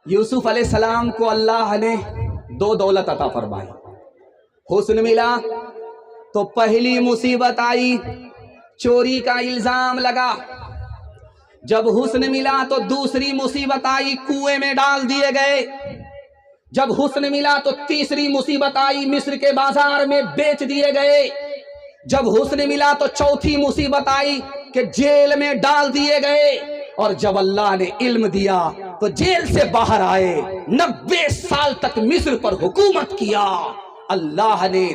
यूसुफ अलैहिस्सलाम को अल्लाह ने दो दौलत अता फरमाई। हुस्न मिला तो पहली मुसीबत आई, चोरी का इल्जाम लगा। जब हुस्न मिला तो दूसरी मुसीबत आई, कुएं में डाल दिए गए। जब हुस्न मिला तो तीसरी मुसीबत आई, मिस्र के बाजार में बेच दिए गए। जब हुस्न मिला तो चौथी मुसीबत आई कि जेल में डाल दिए गए। और जब अल्लाह ने इल्म दिया तो जेल से बाहर आए, 90 साल तक मिस्र पर हुकूमत किया। अल्लाह ने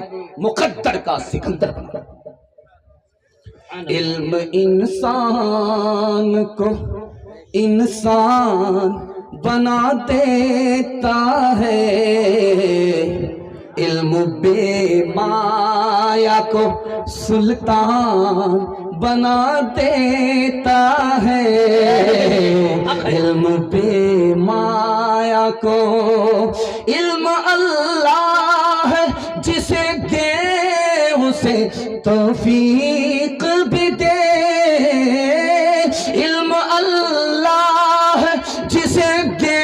मुकद्दर का सिकंदर बना। इल्म इंसान को इंसान बना देता है, इल्म बेमाया को सुल्तान बना देता है। इल्म बेमाया को, इल्म अल्लाह जिसे दे उसे तौफीक भी दे। इल्म अल्लाह जिसे दे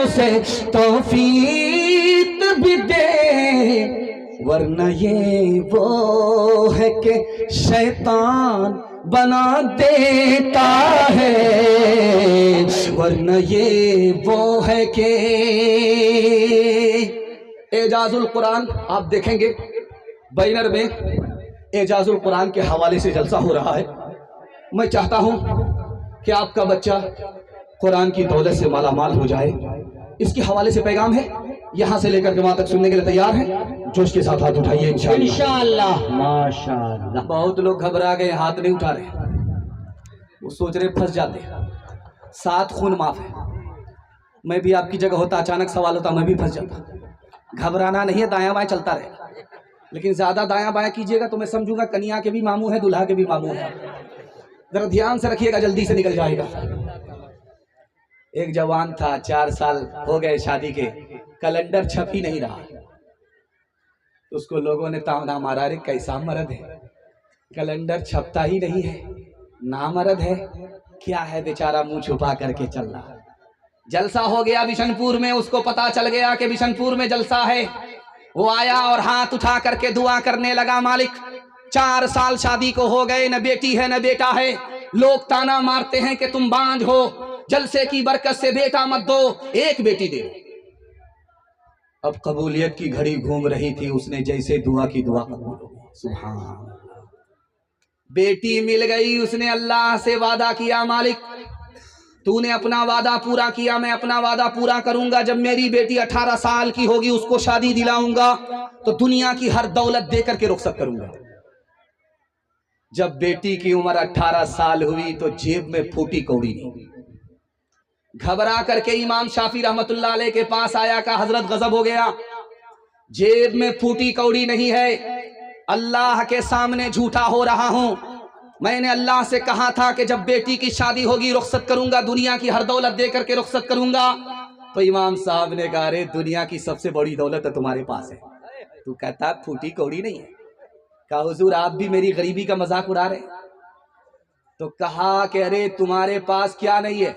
उसे तौफीक भी दे, वरना ये वो है कि शैतान बना देता है। वरना ये वो है कि एजाजुल कुरान आप देखेंगे बैनर में एजाजुल कुरान के हवाले से जलसा हो रहा है। मैं चाहता हूं कि आपका बच्चा कुरान की दौलत से मालामाल हो जाए। इसके हवाले से पैगाम है, यहां से लेकर के वहां तक सुनने के लिए तैयार हैं? जोश के साथ हाथ उठाइए इंशाअल्लाह। माशाअल्लाह। बहुत लोग घबरा गए, हाथ नहीं उठा रहे, वो सोच रहे फंस जाते। 7 खून माफ है। मैं भी आपकी जगह होता, अचानक सवाल होता, मैं भी फंस जाता। घबराना नहीं है, दायां बाएं चलता रहे, लेकिन ज्यादा दायां बाएं कीजिएगा तो मैं समझूंगा कन्या के भी मामू है, दुल्हा के भी मामू है। जरा ध्यान से रखिएगा, जल्दी से निकल जाएगा। एक जवान था, 4 साल हो गए शादी के, कैलेंडर छप ही नहीं रहा। तो उसको लोगों ने ताना मारा, रे कैसा मर्द है, कैलेंडर छपता ही नहीं है, ना मर्द है क्या है, बेचारा मुंह छुपा करके चल रहा। जलसा हो गया बिशनपुर में, उसको पता चल गया कि बिशनपुर में जलसा है। वो आया और हाथ उठा करके दुआ करने लगा, मालिक 4 साल शादी को हो गए, न बेटी है न बेटा है। लोग ताना मारते हैं कि तुम बांझ हो, जलसे की बरकत से बेटा मत दो, एक बेटी दे। अब कबूलियत की घड़ी घूम रही थी, उसने जैसे दुआ की दुआ कबूल हो गई। सुभान अल्लाह, बेटी मिल गई। उसने अल्लाह से वादा किया, मालिक तूने अपना वादा पूरा किया, मैं अपना वादा पूरा करूंगा। जब मेरी बेटी 18 साल की होगी उसको शादी दिलाऊंगा तो दुनिया की हर दौलत देकर के रुखसत करूंगा। जब बेटी की उम्र 18 साल हुई तो जेब में फूटी कौड़ी नहीं। घबरा करके इमाम शाफी रहमतुल्लाह अलैह के पास आया, का हजरत गजब हो गया, जेब में फूटी कौड़ी नहीं है, अल्लाह के सामने झूठा हो रहा हूं। मैंने अल्लाह से कहा था कि जब बेटी की शादी होगी रुखसत करूंगा, दुनिया की हर दौलत देकर के रुखसत करूंगा। तो इमाम साहब ने कहा, रे दुनिया की सबसे बड़ी दौलत तुम्हारे पास है, तू कहता फूटी कौड़ी नहीं है। कहा हुजूर आप भी मेरी गरीबी का मजाक उड़ा रहे। तो कहा कि अरे तुम्हारे पास क्या नहीं है?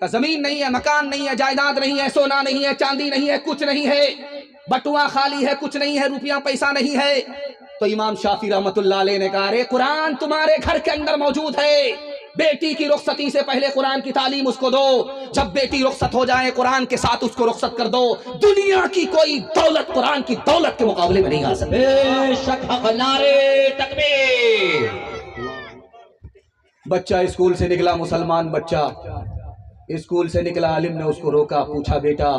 का जमीन नहीं है, मकान नहीं है, जायदाद नहीं है, सोना नहीं है, चांदी नहीं है, कुछ नहीं है, बटुआ खाली है, कुछ नहीं है, रुपया पैसा नहीं है। तो इमाम शाफी रहमतुल्लाह अलैह ने कहा, अरे कुरान तुम्हारे घर के अंदर मौजूद है, बेटी की रुखसती से पहले कुरान की तालीम उसको दो, जब बेटी रुखसत हो जाए कुरान के साथ उसको रुखसत कर दो। दुनिया की कोई दौलत कुरान की दौलत के मुकाबले में नहीं आ सकती। नारे तकबीर। बच्चा स्कूल से निकला, मुसलमान बच्चा स्कूल से निकला, आलिम ने उसको रोका, पूछा बेटा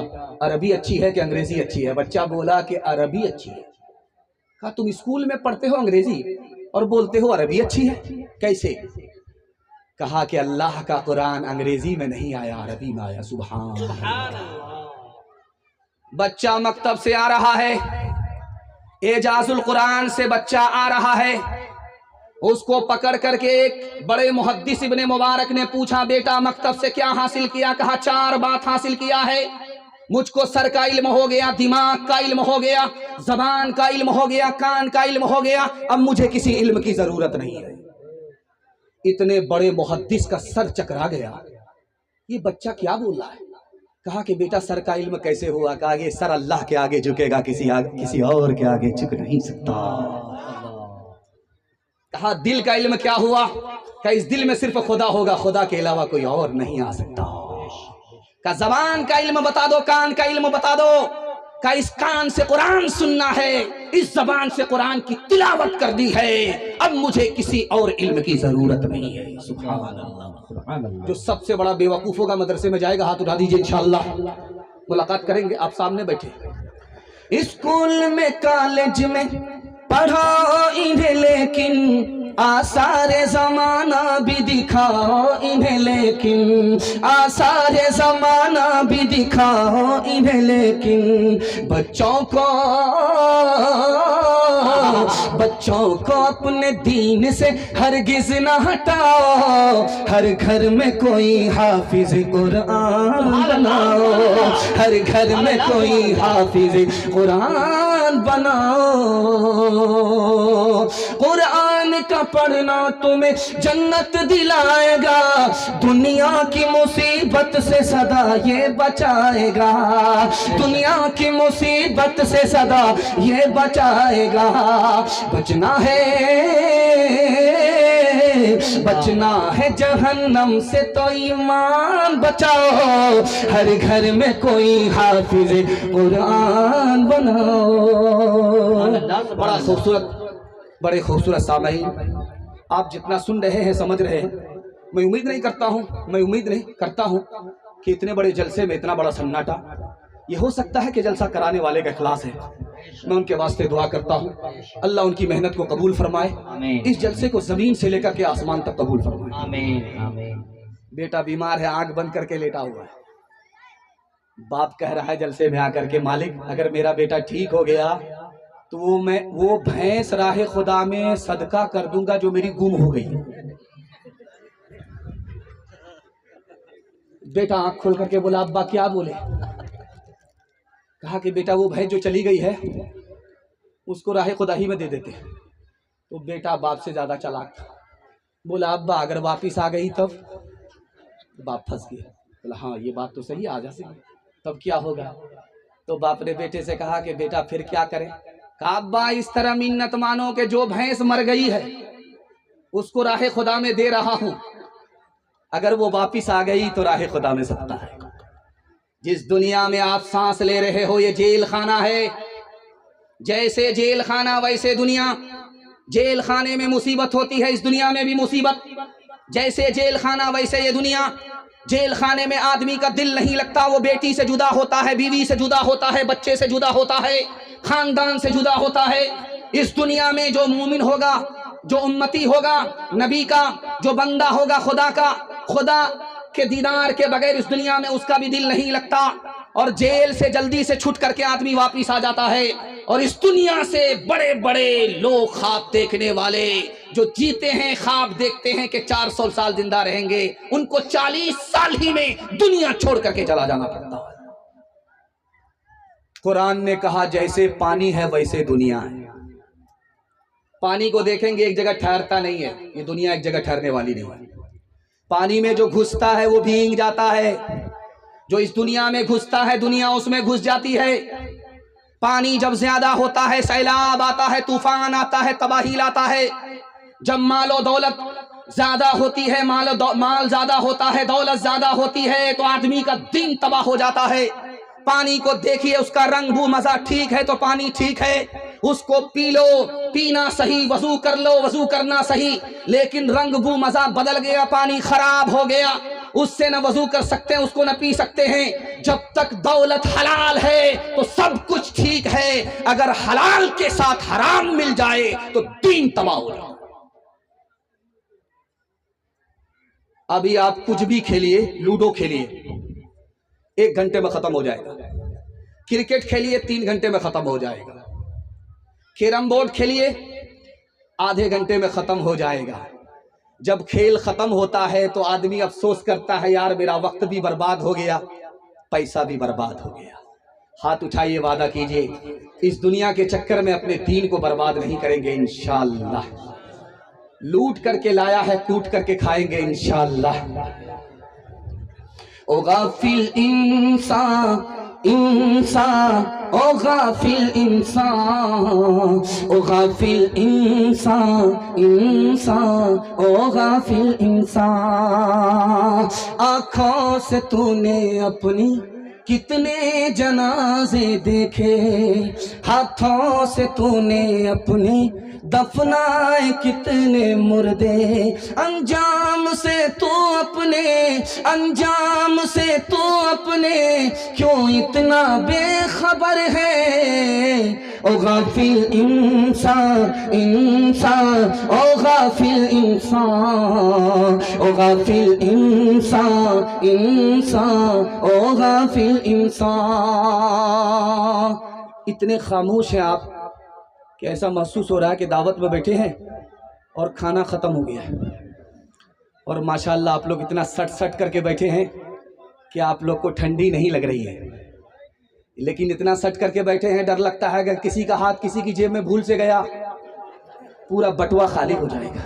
अरबी अच्छी है कि अंग्रेजी अच्छी है? बच्चा बोला कि अरबी अच्छी है। कहा तुम स्कूल में पढ़ते हो अंग्रेजी और बोलते हो अरबी अच्छी है, कैसे? कहा कि अल्लाह का कुरान अंग्रेजी में नहीं आया, अरबी में आया। सुभान अल्लाह। बच्चा मकतब से आ रहा है, एजाजुल कुरान से बच्चा आ रहा है, उसको पकड़ करके एक बड़े मुहद्दिस इब्ने मुबारक ने पूछा, बेटा मकतब से क्या हासिल किया? कहा 4 बात हासिल किया है, मुझको सर का इल्म हो गया, दिमाग का इल्म हो गया, जबान का इल्म हो गया, कान का इल्म हो गया, अब मुझे किसी इल्म की जरूरत नहीं है। इतने बड़े मुहद्दिस का सर चकरा गया, ये बच्चा क्या बोल रहा है? कहा कि बेटा सर का इल्म कैसे हुआ? कहा ये सर अल्लाह के आगे झुकेगा, किसी और के आगे झुक नहीं सकता। कहा दिल का इल्म क्या हुआ? कहा इस दिल में सिर्फ खुदा होगा, खुदा के अलावा कोई और नहीं आ सकता। कहा जबान का इल्म बता दो, कान का इल्म बता दो। कहा इस कान से कुरान सुनना है, इस जबान से कुरान की तिलावत कर दी है, अब मुझे किसी और इल्म की जरूरत नहीं है। सुभान अल्लाह। जो सबसे बड़ा बेवकूफ होगा मदरसे में जाएगा, हाथ उठा दीजिए, इंशाअल्लाह मुलाकात करेंगे। आप सामने बैठे। स्कूल में कॉलेज में पढ़ाओ इन्हें, लेकिन आसारे जमाना भी दिखाओ इन्हें, लेकिन आसारे जमाना भी दिखाओ इन्हें, लेकिन बच्चों को अपने दीन से हरगिज न हटाओ। हर घर में कोई हाफिज कुरान बनाओ, हर घर में कोई हाफिज कुरान बनाओ। कुरान का पढ़ना तुम्हें जन्नत दिलाएगा, दुनिया की मुसीबत से सदा ये बचाएगा, दुनिया की मुसीबत से सदा ये बचाएगा। बचना है जहन्नम से तो ईमान बचाओ, हर घर में कोई हाफिज कुरान बनाओ। बड़ा खूबसूरत, बड़े खूबसूरत सामईन, आप जितना सुन रहे हैं समझ रहे हैं। मैं उम्मीद नहीं करता हूं कि इतने बड़े जलसे में इतना बड़ा सन्नाटा। ये हो सकता है कि जलसा कराने वाले का इखलास है। मैं उनके वास्ते दुआ करता हूँ, अल्लाह उनकी मेहनत को कबूल फरमाए, इस जलसे को जमीन से लेकर के आसमान तक कबूल फरमाए। आमीन आमीन। बेटा बीमार है, आंख बंद करके लेटा हुआ है। बाप कह रहा है जलसे में आकर के, मालिक अगर मेरा बेटा ठीक हो गया तो वो भैंस राहे खुदा में सदका कर दूंगा जो मेरी गुम हो गई। बेटा आंख खोल करके बोला, अब्बा क्या बोले? कहा कि बेटा वो भैंस जो चली गई है उसको राहे खुदा ही में दे देते। तो बेटा बाप से ज्यादा चालाक था, बोला अब्बा अगर वापिस आ गई तब? बाप फंस गया। बोला हाँ ये बात तो सही, आ जा सही, तब क्या होगा? तो बाप ने बेटे से कहा कि बेटा फिर क्या करें? कहा अब्बा इस तरह मिन्नत मानो कि जो भैंस मर गई है उसको राहे खुदा में दे रहा हूं, अगर वो वापिस आ गई तो राहे खुदा में सकता है। जिस दुनिया में आप सांस ले रहे हो ये जेल खाना है, जैसे जेल खाना वैसे दुनिया। जेल खाने में मुसीबत होती है, इस दुनिया में भी मुसीबत। जैसे जेल खाना वैसे ये दुनिया। जेल खाने में आदमी का दिल नहीं लगता, वो बेटी से जुदा होता है, बीवी से जुदा होता है, बच्चे से जुदा होता है, खानदान से जुदा होता है। इस दुनिया में जो मोमिन होगा, जो उम्मती होगा नबी का, जो बंदा होगा खुदा का, खुदा के दीदार के बगैर इस दुनिया में उसका भी दिल नहीं लगता। और जेल से जल्दी से छूट करके आदमी वापिस आ जाता है। और इस दुनिया से बड़े बड़े लोग, ख्वाब देखने वाले जो जीते हैं, ख्वाब देखते हैं कि 400 साल जिंदा रहेंगे, उनको 40 साल ही में दुनिया छोड़ करके चला जाना पड़ता है। कुरान ने कहा जैसे पानी है वैसे दुनिया है। पानी को देखेंगे एक जगह ठहरता नहीं है, ये दुनिया एक जगह ठहरने वाली नहीं है। पानी में जो घुसता है वो भीग जाता है, जो इस दुनिया में घुसता है दुनिया उसमें घुस जाती है। पानी जब ज्यादा होता है, सैलाब आता है, तूफान आता है, तबाही लाता है। जब मालो दौलत ज्यादा होती है, माल ज्यादा होता है, दौलत ज्यादा होती है, तो आदमी का दिन तबाह हो जाता है। पानी को देखिए, उसका रंग बू मजा ठीक है तो पानी ठीक है, उसको पी लो, पीना सही, वजू कर लो, वजू करना सही। लेकिन रंग बू मजा बदल गया, पानी खराब हो गया, उससे न वजू कर सकते हैं, उसको न पी सकते हैं। जब तक दौलत हलाल है तो सब कुछ ठीक है, अगर हलाल के साथ हराम मिल जाए तो दीन तबाह हो जाए। अभी आप कुछ भी खेलिए, लूडो खेलिए 1 घंटे में खत्म हो जाएगा, क्रिकेट खेलिए 3 घंटे में खत्म हो जाएगा, कैरम बोर्ड खेलिए आधे घंटे में खत्म हो जाएगा। जब खेल खत्म होता है तो आदमी अफसोस करता है, यार मेरा वक्त भी बर्बाद हो गया, पैसा भी बर्बाद हो गया। हाथ उठाइए, वादा कीजिए इस दुनिया के चक्कर में अपने दीन को बर्बाद नहीं करेंगे इंशाअल्लाह। लूट करके लाया है, कूट करके खाएंगे इंशाअल्लाह। ओ गाफिल इंसान इंसान, ओ गाफिल इंसान, ओ गाफिल इंसान इंसान, ओ गाफिल इंसान। आँखों से तूने अपनी कितने जनाजे देखे, हाथों से तूने अपनी दफनाए कितने मुर्दे, अंजाम से तू अपने, अंजाम से तू अपने क्यों इतना बेखबर है। ओ गाफिल इंसान इंसान, ओ गाफिल इंसान, ओ गाफिल इंसान इंसान, ओ गाफिल इंसान। इतने खामोश हैं आप कि ऐसा महसूस हो रहा है कि दावत में बैठे हैं और खाना ख़त्म हो गया है, और माशाअल्लाह आप लोग इतना सट सट करके बैठे हैं कि आप लोग को ठंडी नहीं लग रही है, लेकिन इतना सट करके बैठे हैं डर लगता है अगर किसी का हाथ किसी की जेब में भूल से गया पूरा बटुआ खाली हो जाएगा।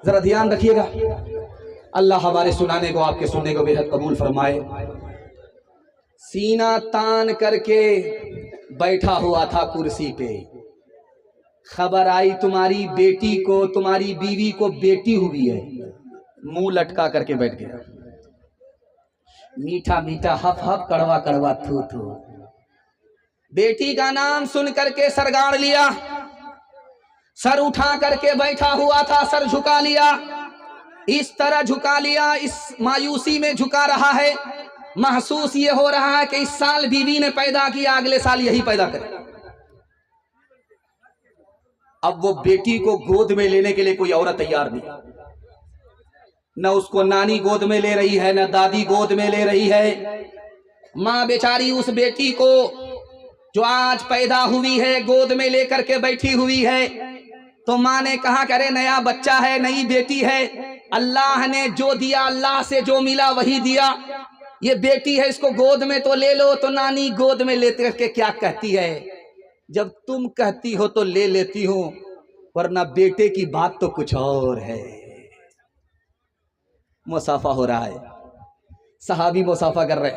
ज़रा ध्यान रखिएगा। अल्लाह हमारे सुनाने को आपके सुनने को बेहद कबूल फरमाए। सीना तान करके बैठा हुआ था कुर्सी पे, खबर आई तुम्हारी बेटी को, तुम्हारी बीवी को बेटी हुई है, मुंह लटका करके बैठ गया। मीठा मीठा हफ हफ, कड़वा कड़वा थू थू। बेटी का नाम सुन करके सर गाड़ लिया, सर उठा करके बैठा हुआ था, सर झुका लिया, इस तरह झुका लिया, इस मायूसी में झुका रहा है। महसूस ये हो रहा है कि इस साल बीवी ने पैदा किया, अगले साल यही पैदा करे। अब वो बेटी को गोद में लेने के लिए कोई औरत तैयार नहीं, न उसको नानी गोद में ले रही है, न दादी गोद में ले रही है। माँ बेचारी उस बेटी को जो आज पैदा हुई है गोद में लेकर के बैठी हुई है। तो माँ ने कहा करे नया बच्चा है, नई बेटी है, अल्लाह ने जो दिया, अल्लाह से जो मिला वही दिया, ये बेटी है इसको गोद में तो ले लो। तो नानी गोद में लेते करके क्या कहती है, जब तुम कहती हो तो ले लेती हूं, वरना बेटे की बात तो कुछ और है। मुसाफा हो रहा है, सहाबी मुसाफा कर रहे।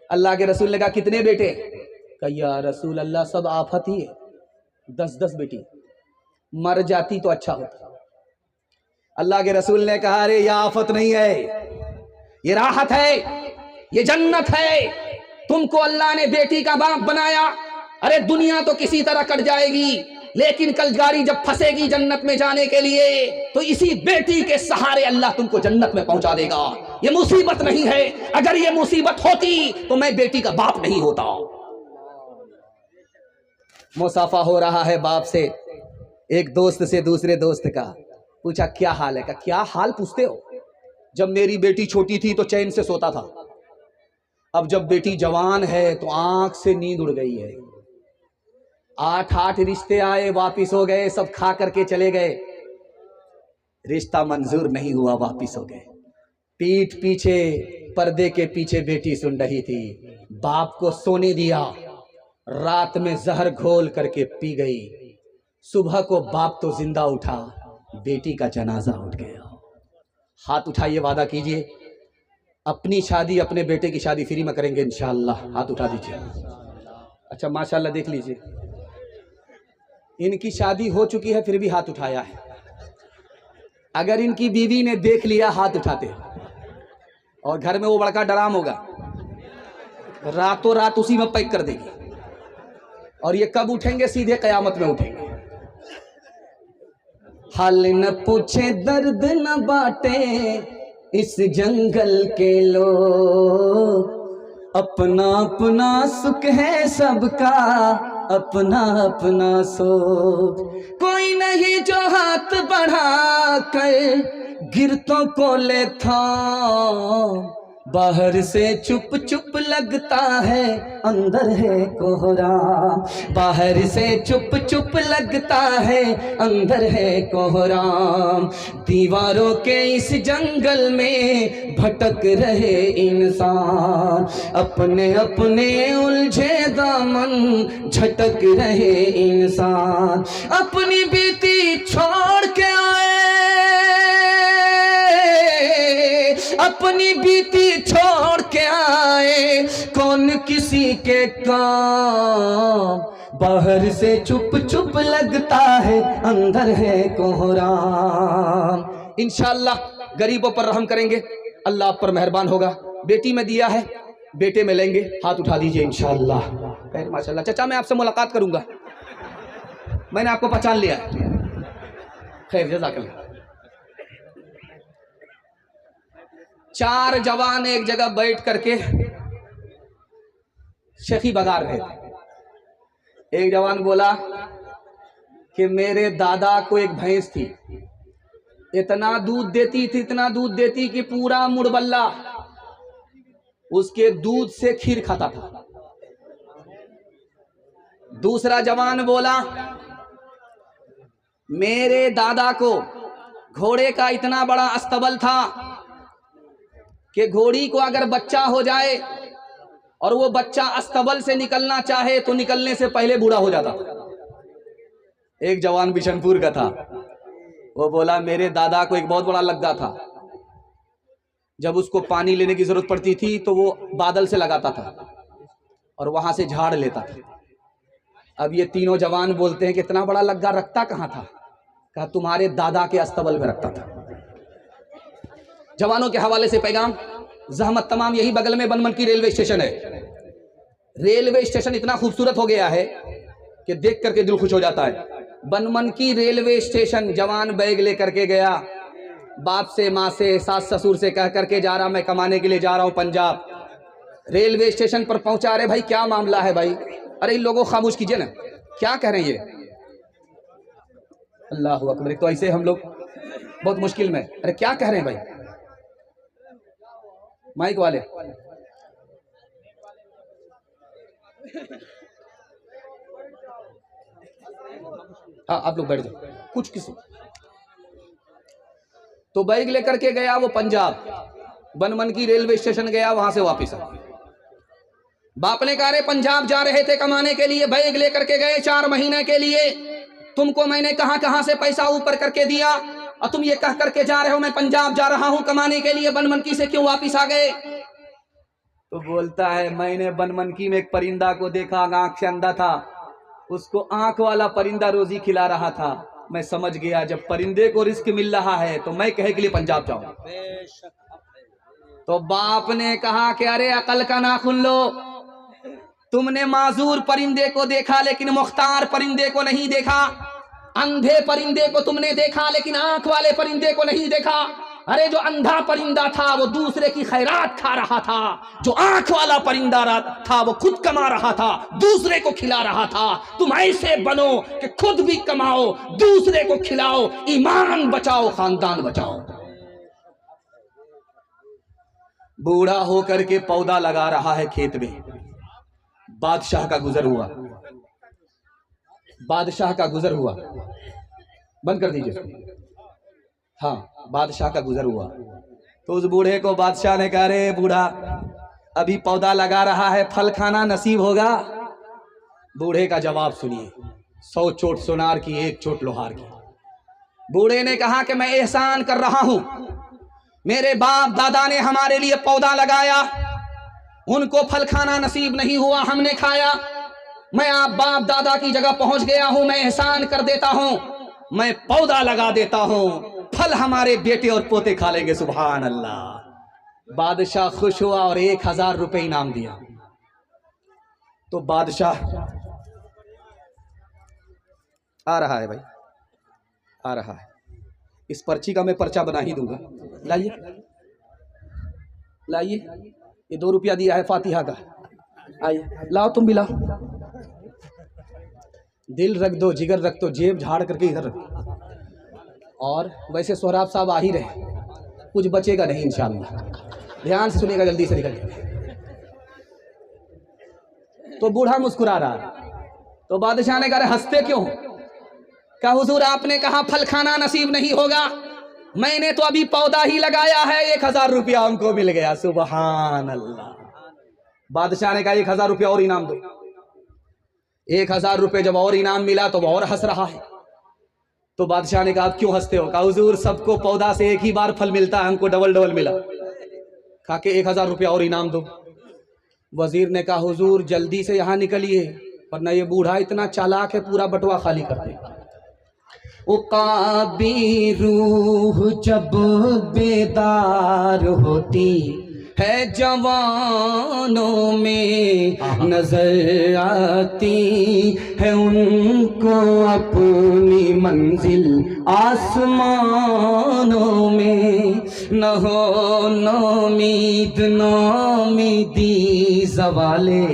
अल्लाह के रसूल ने कहा कितने बेटे? कहा या रसूल अल्लाह सब आफत ही है, 10-10 बेटी, मर जाती तो अच्छा होता। अल्लाह के रसूल ने कहा अरे ये आफत नहीं है, ये राहत है, ये जन्नत है। तुमको अल्लाह ने बेटी का बाप बनाया। अरे दुनिया तो किसी तरह कट जाएगी, लेकिन कल गाड़ी जब फंसेगी जन्नत में जाने के लिए तो इसी बेटी के सहारे अल्लाह तुमको जन्नत में पहुंचा देगा। ये मुसीबत नहीं है, अगर ये मुसीबत होती तो मैं बेटी का बाप नहीं होता। मुसाफा हो रहा है बाप से, एक दोस्त से दूसरे दोस्त का। पूछा क्या हाल है? का क्या हाल पूछते हो? जब मेरी बेटी छोटी थी तो चैन से सोता था, अब जब बेटी जवान है तो आंख से नींद उड़ गई है। 8 रिश्ते आए, वापिस हो गए, सब खा करके चले गए, रिश्ता मंजूर नहीं हुआ, वापिस हो गए। पीठ पीछे, पर्दे के पीछे बेटी सुन रही थी, बाप को सोने दिया, रात में जहर घोल करके पी गई। सुबह को बाप तो जिंदा उठा, बेटी का जनाजा उठ गया। हाथ उठाइए, वादा कीजिए अपनी शादी, अपने बेटे की शादी फ्री में करेंगे इंशाअल्लाह। हाथ उठा दीजिए। अच्छा माशाअल्लाह, देख लीजिए इनकी शादी हो चुकी है फिर भी हाथ उठाया है। अगर इनकी बीवी ने देख लिया हाथ उठाते, और घर में वो बड़का डराम होगा, रातों रात उसी में पैक कर देगी, और ये कब उठेंगे? सीधे कयामत में उठेंगे। हाल न पूछे दर्द न बाटे इस जंगल के लोग, अपना अपना सुख है सबका, अपना अपना सोच। कोई नहीं जो हाथ बढ़ा कर गिरतों को ले था, बाहर से चुप चुप लगता है अंदर है कोहरा। बाहर से चुप चुप लगता है अंदर है कोहरा। दीवारों के इस जंगल में भटक रहे इंसान, अपने अपने उलझे दामन झटक रहे इंसान। अपनी बीती छोड़ के आए, अपनी बीती छोड़ के आए, कौन किसी के काम, बाहर से चुप चुप लगता है, अंदर है कोहराम। इंशाअल्लाह गरीबों पर रहम करेंगे, अल्लाह आप पर मेहरबान होगा। बेटी में दिया है, बेटे में लेंगे, हाथ उठा दीजिए इंशाअल्लाह। खैर माशाअल्लाह। चाचा मैं आपसे मुलाकात करूंगा, मैंने आपको पहचान लिया। खैर जज़ाकल्लाह। 4 जवान एक जगह बैठ करके शेखी बगार रहे थे। एक जवान बोला कि मेरे दादा को एक भैंस थी, इतना दूध देती थी, इतना दूध देती कि पूरा मुड़बल्ला उसके दूध से खीर खाता था। दूसरा जवान बोला मेरे दादा को घोड़े का इतना बड़ा अस्तबल था कि घोड़ी को अगर बच्चा हो जाए और वो बच्चा अस्तबल से निकलना चाहे तो निकलने से पहले बूढ़ा हो जाता। एक जवान बिशनपुर का था, वो बोला मेरे दादा को एक बहुत बड़ा लग्गा था, जब उसको पानी लेने की जरूरत पड़ती थी तो वो बादल से लगाता था और वहां से झाड़ लेता था। अब ये तीनों जवान बोलते हैं कि इतना बड़ा लग्गा रखता कहाँ था? कहा तुम्हारे दादा के अस्तबल में रखता था। जवानों के हवाले से पैगाम, जहमत तमाम, यही बगल में बनमनकी रेलवे स्टेशन है। रेलवे स्टेशन इतना खूबसूरत हो गया है कि देख करके दिल खुश हो जाता है। बनमनकी रेलवे स्टेशन, जवान बैग लेकर के गया, बाप से, माँ से, सास ससुर से कह करके जा रहा मैं कमाने के लिए जा रहा हूँ पंजाब। रेलवे स्टेशन पर पहुंचा, रहे भाई क्या मामला है भाई? अरे इन लोगों को खामोश कीजिए ना, क्या कह रहे हैं ये? अल्लाह अकबर। तो ऐसे हम लोग बहुत मुश्किल में, अरे क्या कह रहे हैं भाई? माइक वाले, हाँ आप लोग बैठ जाओ, कुछ किसी। तो बैग लेकर के गया वो पंजाब, बनमनकी रेलवे स्टेशन गया, वहां से वापस आ। बाप ने कहा रे पंजाब जा रहे थे कमाने के लिए, बैग लेकर के गए 4 महीने के लिए, तुमको मैंने कहां से पैसा ऊपर करके दिया और तुम ये कह करके जा रहे हो मैं पंजाब जा रहा हूं कमाने के लिए, बनमनकी से क्यों वापिस आ गए? तो बोलता है मैंने बनमनकी में एक परिंदा को देखा, आंख से अंधा था, उसको आंख वाला परिंदा रोजी खिला रहा था, मैं समझ गया जब परिंदे को रिस्क मिल रहा है तो मैं कहे के लिए पंजाब जाऊं। तो बाप ने कहा कि अरे अकल का नाखून लो, तुमने माजूर परिंदे को देखा लेकिन मुख्तार परिंदे को नहीं देखा, अंधे परिंदे को तुमने देखा लेकिन आंख वाले परिंदे को नहीं देखा। अरे जो अंधा परिंदा था वो दूसरे की खैरात खा रहा था, जो आंख वाला परिंदा था वो खुद कमा रहा था, दूसरे को खिला रहा था। तुम ऐसे बनो कि खुद भी कमाओ, दूसरे को खिलाओ, ईमान बचाओ, खानदान बचाओ। बूढ़ा होकर के पौधा लगा रहा है खेत में, बादशाह का गुजर हुआ, बादशाह का गुजर हुआ, बंद कर दीजिए। हाँ, बादशाह का गुजर हुआ तो उस बूढ़े को बादशाह ने कहा रे बूढ़ा, अभी पौधा लगा रहा है, फल खाना नसीब होगा? बूढ़े का जवाब सुनिए, 100 चोट सोनार की 1 चोट लोहार की। बूढ़े ने कहा कि मैं एहसान कर रहा हूं, मेरे बाप दादा ने हमारे लिए पौधा लगाया, उनको फल खाना नसीब नहीं हुआ, हमने खाया। मैं आप बाप दादा की जगह पहुंच गया हूं, मैं एहसान कर देता हूं, मैं पौधा लगा देता हूं, फल हमारे बेटे और पोते खा लेंगे। सुभान अल्लाह। बादशाह खुश हुआ और 1000 रुपए इनाम दिया। तो बादशाह आ रहा है भाई, आ रहा है, इस पर्ची का मैं पर्चा बना ही दूंगा। लाइए लाइए, ये 2 रुपया दिया है फातिहा का, आइए लाओ, तुम भी लाओ। दिल रख दो, जिगर रख दो, जेब झाड़ करके इधर रख दो। और वैसे सोहराब साहब आ ही रहे, कुछ बचेगा नहीं इंशाअल्लाह, ध्यान से सुनिएगा, जल्दी से निकल। तो बूढ़ा मुस्कुरा रहा, तो बादशाह ने कहा हंसते क्यों? कहा हुजूर आपने कहा फल खाना नसीब नहीं होगा, मैंने तो अभी पौधा ही लगाया है, 1000 रुपया हमको मिल गया। सुभान अल्लाह। बादशाह ने कहा 1000 रुपया और इनाम दो। 1000 रुपये जब और इनाम मिला तो वो और हंस रहा है। तो बादशाह ने कहा आप क्यों हंसते हो? कहा हुजूर सबको पौधा से एक ही बार फल मिलता है, हमको डबल डबल मिला। कहा कि 1000 रुपया और इनाम दो। वजीर ने कहा हुजूर जल्दी से यहाँ निकलिए, वरना ये बूढ़ा इतना चालाक है पूरा बटुआ खाली कर देगा। उकाबी रूह जब बेदार होती है जवानों में, नजर आती है उनको अपनी मंजिल आसमानों में। न हो नौमीद नौमीदी ज़वाले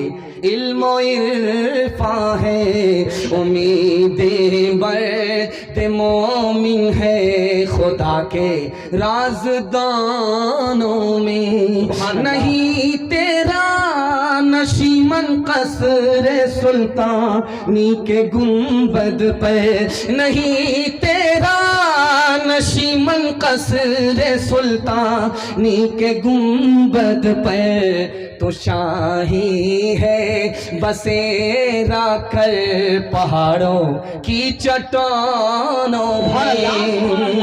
इल्मो इरफा है, उम्मीदें बरते मोमिन है खुदा के राज़दानों में। नहीं तेरा नशीमन कसरे सुल्तानी के गुंबद पे, नहीं तेरा नशीमन कसरे सुल्तानी के गुंबद पे, तो शाही है बसेरा कर पहाड़ों की चट्टानों में।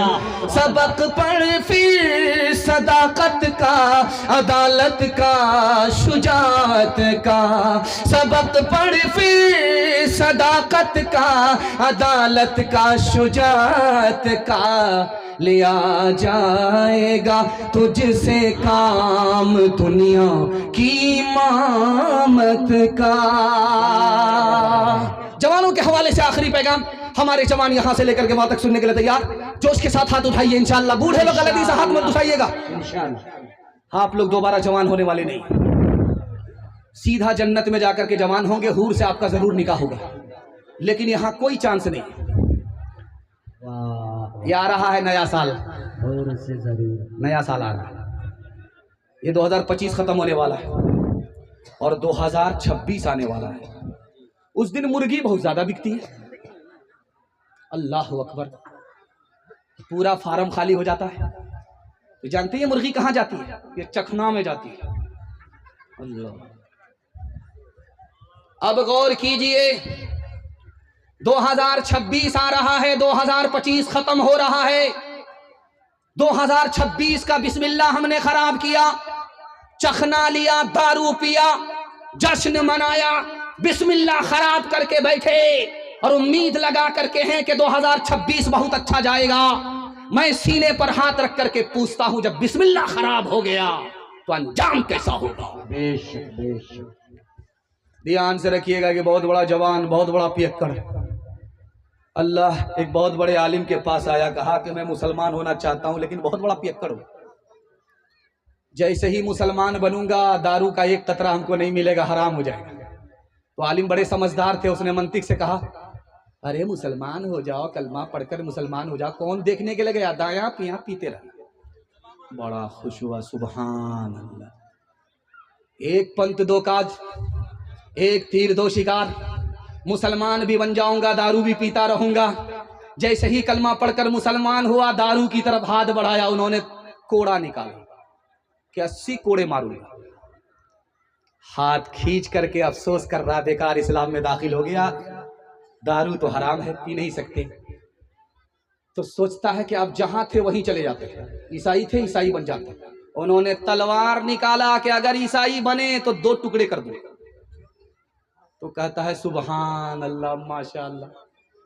सबक पढ़ फिर सदाकत का, अदालत का, शुजाअत का। सबक पढ़ फिर सदाकत का, अदालत का, शुजाअत का। लिया जाएगा तुझसे काम दुनिया की इमामत का। जवानों के हवाले से आखिरी पैगाम, हमारे जवान यहां से लेकर के वहां तक सुनने के लिए तैयार। जोश के साथ हाथ उठाइए इंशाअल्लाह। बूढ़े लोग गलती से हाथ मत उठाइएगा इंशाअल्लाह। आप लोग दोबारा जवान होने वाले नहीं, सीधा जन्नत में जाकर के जवान होंगे। हूर से आपका जरूर निकाह होगा, लेकिन यहां कोई चांस नहीं। ये आ रहा है नया साल, और से जरूर नया साल आ रहा है। ये 2025 खत्म होने वाला है और 2026 आने वाला है। उस दिन मुर्गी बहुत ज्यादा बिकती है। अल्लाह अकबर, पूरा फार्म खाली हो जाता है। तो जानते हैं मुर्गी कहां जाती है? ये चखना में जाती है। अल्लाह, अब गौर कीजिए, 2026 आ रहा है, 2025 खत्म हो रहा है। 2026 का बिस्मिल्लाह हमने खराब किया, चखना लिया, दारू पिया, जश्न मनाया, बिस्मिल्लाह खराब करके बैठे और उम्मीद लगा करके हैं कि 2026 बहुत अच्छा जाएगा। मैं सीने पर हाथ रख करके पूछता हूं, जब बिस्मिल्लाह खराब हो गया तो अंजाम कैसा होगा? बेशक बेशक। ध्यान से रखिएगा कि बहुत बड़ा जवान, बहुत बड़ा पियक्कड़। अल्लाह एक बहुत बड़े आलिम के पास आया, कहा कि मैं मुसलमान होना चाहता हूं लेकिन बहुत बड़ा पियक्कड़ हूं। जैसे ही मुसलमान बनूंगा दारू का एक कतरा हमको नहीं मिलेगा, हराम हो जाएगा। तो आलिम बड़े समझदार थे, उसने मंतिक से कहा, अरे मुसलमान हो जाओ, कलमा पढ़कर मुसलमान हो जाओ, कौन देखने के लगे, दाया पिया पीते रहे। बड़ा खुश हुआ, सुभान अल्लाह। एक पंथ दो काज, एक तीर दो शिकार। मुसलमान भी बन जाऊंगा, दारू भी पीता रहूंगा। जैसे ही कलमा पढ़कर मुसलमान हुआ, दारू की तरफ हाथ बढ़ाया, उन्होंने कोड़ा निकाला कि 80 कोड़े मारूंगा। हाथ खींच करके अफसोस कर रहा, बेकार इस्लाम में दाखिल हो गया, दारू तो हराम है, पी नहीं सकते। तो सोचता है कि आप जहां थे वहीं चले जाते। ईसाई थे, ईसाई बन जाते। उन्होंने तलवार निकाला कि अगर ईसाई बने तो 2 टुकड़े कर दूं। तो कहता है सुभान अल्लाह, माशाअल्लाह,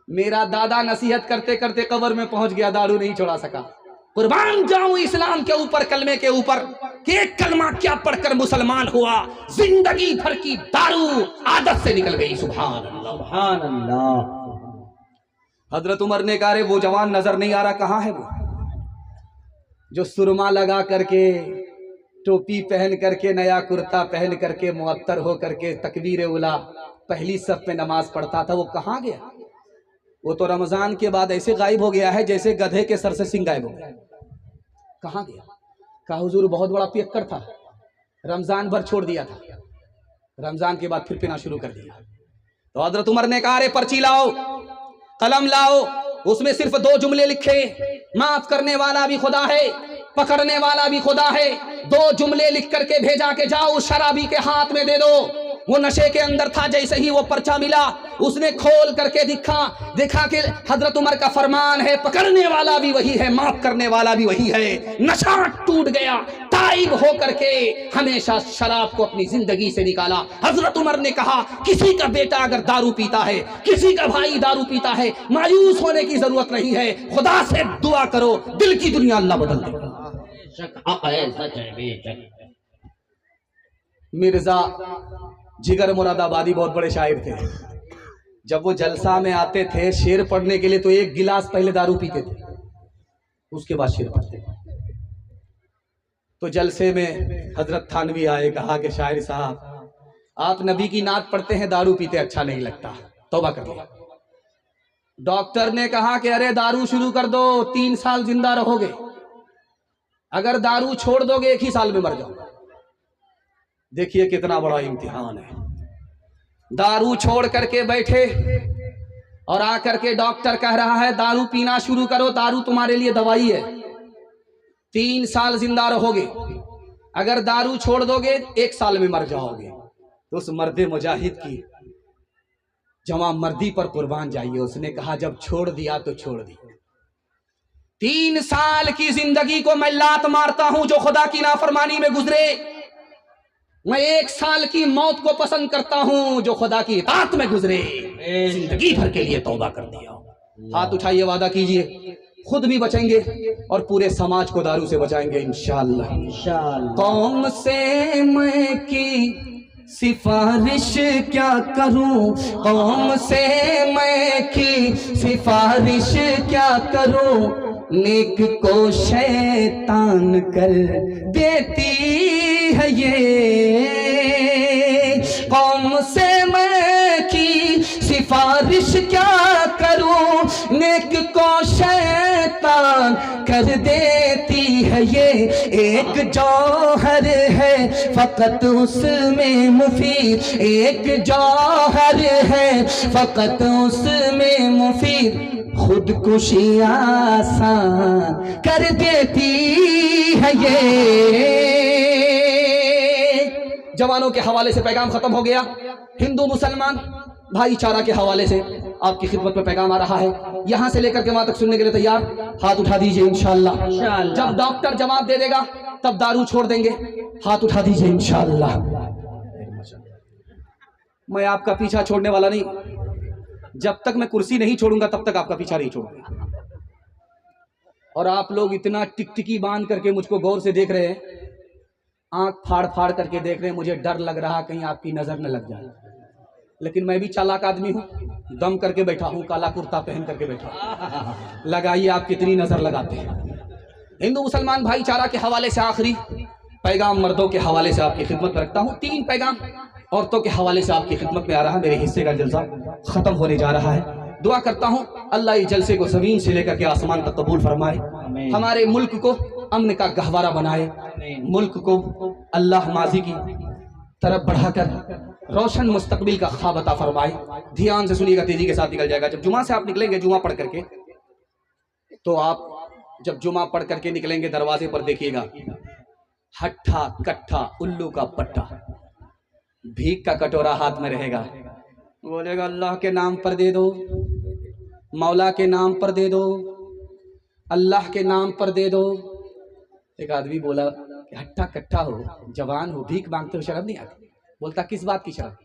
मेरा दादा नसीहत करते करते कब्र में पहुंच गया, दारू नहीं छोड़ा सका। कुर्बान जाऊं इस्लाम के ऊपर, कलमे के ऊपर, कि एक कलमा क्या पढ़कर मुसलमान हुआ, जिंदगी भर की दारू आदत से निकल गई। सुभान अल्लाह, सुभान अल्लाह। हजरत उमर ने कहा, वो जवान नजर नहीं आ रहा, कहां है वो जो सुरमा लगा करके, टोपी पहन करके, नया कुर्ता पहन करके, मुअत्तर हो करके, तकबीर उला पहली सफ में नमाज पढ़ता था? वो कहां गया? वो तो रमजान के बाद ऐसे गायब हो गया है जैसे गधे के सर से सिंह गायब हो गया। कहां गया? कहा हुजूर बहुत बड़ा पियक्कड़ था, रमजान भर छोड़ दिया था, रमजान के बाद फिर पीना शुरू कर दिया। तो हजरत उमर ने कहा, अरे पर्ची लाओ, कलम लाओ, उसमें सिर्फ 2 जुमले लिखे, माफ करने वाला भी खुदा है, पकड़ने वाला भी खुदा है। 2 जुमले लिख करके भेजा के जाओ, उस शराबी के हाथ में दे दो। वो नशे के अंदर था, जैसे ही वो पर्चा मिला उसने खोल करके देखा कि हजरत उमर का फरमान है, पकड़ने वाला भी वही है, माफ करने वाला भी वही है। नशा टूट गया, ताइब ताइब हो करके हमेशा शराब को अपनी जिंदगी से निकाला। हजरत उमर ने कहा किसी का बेटा अगर दारू पीता है, किसी का भाई दारू पीता है, मायूस होने की जरूरत नहीं है, खुदा से दुआ करो, दिल की दुनिया अल्लाह बदल देगा। मिर्जा जिगर मुरादाबादी बहुत बड़े शायर थे। जब वो जलसा में आते थे शेर पढ़ने के लिए तो एक गिलास पहले दारू पीते थे, उसके बाद शेर पढ़ते थे। तो जलसे में हजरत थानवी आए, कहा कि शायर साहब आप नबी की नात पढ़ते हैं, दारू पीते अच्छा नहीं लगता, तौबा कर लिया। डॉक्टर ने कहा कि अरे दारू शुरू कर दो, 3 साल जिंदा रहोगे, अगर दारू छोड़ दोगे 1 ही साल में मर जाओगे। देखिए कितना बड़ा इम्तिहान है। दारू छोड़ करके बैठे और आकर के डॉक्टर कह रहा है दारू पीना शुरू करो, दारू तुम्हारे लिए दवाई है, 3 साल जिंदा रहोगे, अगर दारू छोड़ दोगे 1 साल में मर जाओगे। तो उस मर्दे मुजाहिद की जमा मर्दी पर कुर्बान जाइए। उसने कहा जब छोड़ दिया तो छोड़ दी। 3 साल की जिंदगी को मैं लात मारता हूं जो खुदा की नाफरमानी में गुजरे, मैं 1 साल की मौत को पसंद करता हूं जो खुदा की इताअत में गुजरे। जिंदगी भर के लिए तौबा कर दिया। हाथ उठाइए, वादा कीजिए खुद भी बचेंगे और पूरे समाज को दारू से बचाएंगे इंशाअल्लाह। कौम से मैं की सिफारिश क्या करूं, कौम से मैं की सिफारिश क्या करूं, नेक को शैतान कर देती है ये। कौम से मैं की सिफारिश क्या करूं, नेक को शैतान कर देती है ये। एक जौहर है फकत उसमें मुफीद, एक जौहर है फकत उसमें मुफीद, खुदकुशी आसान कर देती है ये। जवानों के हवाले से पैगाम खत्म हो गया। हिंदू मुसलमान भाईचारा के हवाले से आपकी खिदमत में पैगाम आ रहा है। यहां से लेकर के वहां तक सुनने के लिए तैयार? हाथ उठा दीजिए इंशाअल्लाह। जब डॉक्टर जवाब दे देगा तब दारू छोड़ देंगे। हाथ उठा दीजिए इंशाअल्लाह। मैं आपका पीछा छोड़ने वाला नहीं, जब तक मैं कुर्सी नहीं छोड़ूंगा तब तक आपका पीछा नहीं छोड़ूंगा। और आप लोग इतना टिकटिकी बांध करके मुझको गौर से देख रहे हैं, आंख फाड़ फाड़ करके देख रहे हैं, मुझे डर लग रहा कहीं आपकी नजर न लग जाए। लेकिन मैं भी चालाक आदमी हूं, दम करके बैठा हूं, काला कुर्ता पहन करके बैठा हूं। लगाइए आप कितनी नजर लगाते हैं। हिंदू मुसलमान भाईचारा के हवाले से आखिरी पैगाम मर्दों के हवाले से आपकी खिदमत में रखता हूं। 3 पैगाम औरतों के हवाले से आपकी खिदमत में आ रहा है। मेरे हिस्से का जलसा खत्म होने जा रहा है। दुआ करता हूं अल्लाह इस जलसे को जमीन से लेकर के आसमान तक कबूल फरमाए, हमारे मुल्क को अमन का गहवारा बनाए, मुल्क को अल्लाह माजी की तरफ बढ़ाकर रोशन मुस्तकबिल का ख्वाब अता फरमाए। ध्यान से सुनिएगा, तेजी के साथ निकल जाएगा। जब जुमा से आप निकलेंगे, जुमा पढ़ करके, तो आप जब जुमा पढ़ करके निकलेंगे दरवाजे पर देखिएगा हट्ठा कट्ठा उल्लू का पट्टा, भीख का कटोरा हाथ में रहेगा, बोलेगा अल्लाह के नाम पर दे दो, मौला के नाम पर दे दो, अल्लाह के नाम पर दे दो। एक आदमी बोला कि हट्ठा कट्ठा हो, जवान हो, भीख मांगते हो, शर्म नहीं आती? बोलता किस बात की शर्म?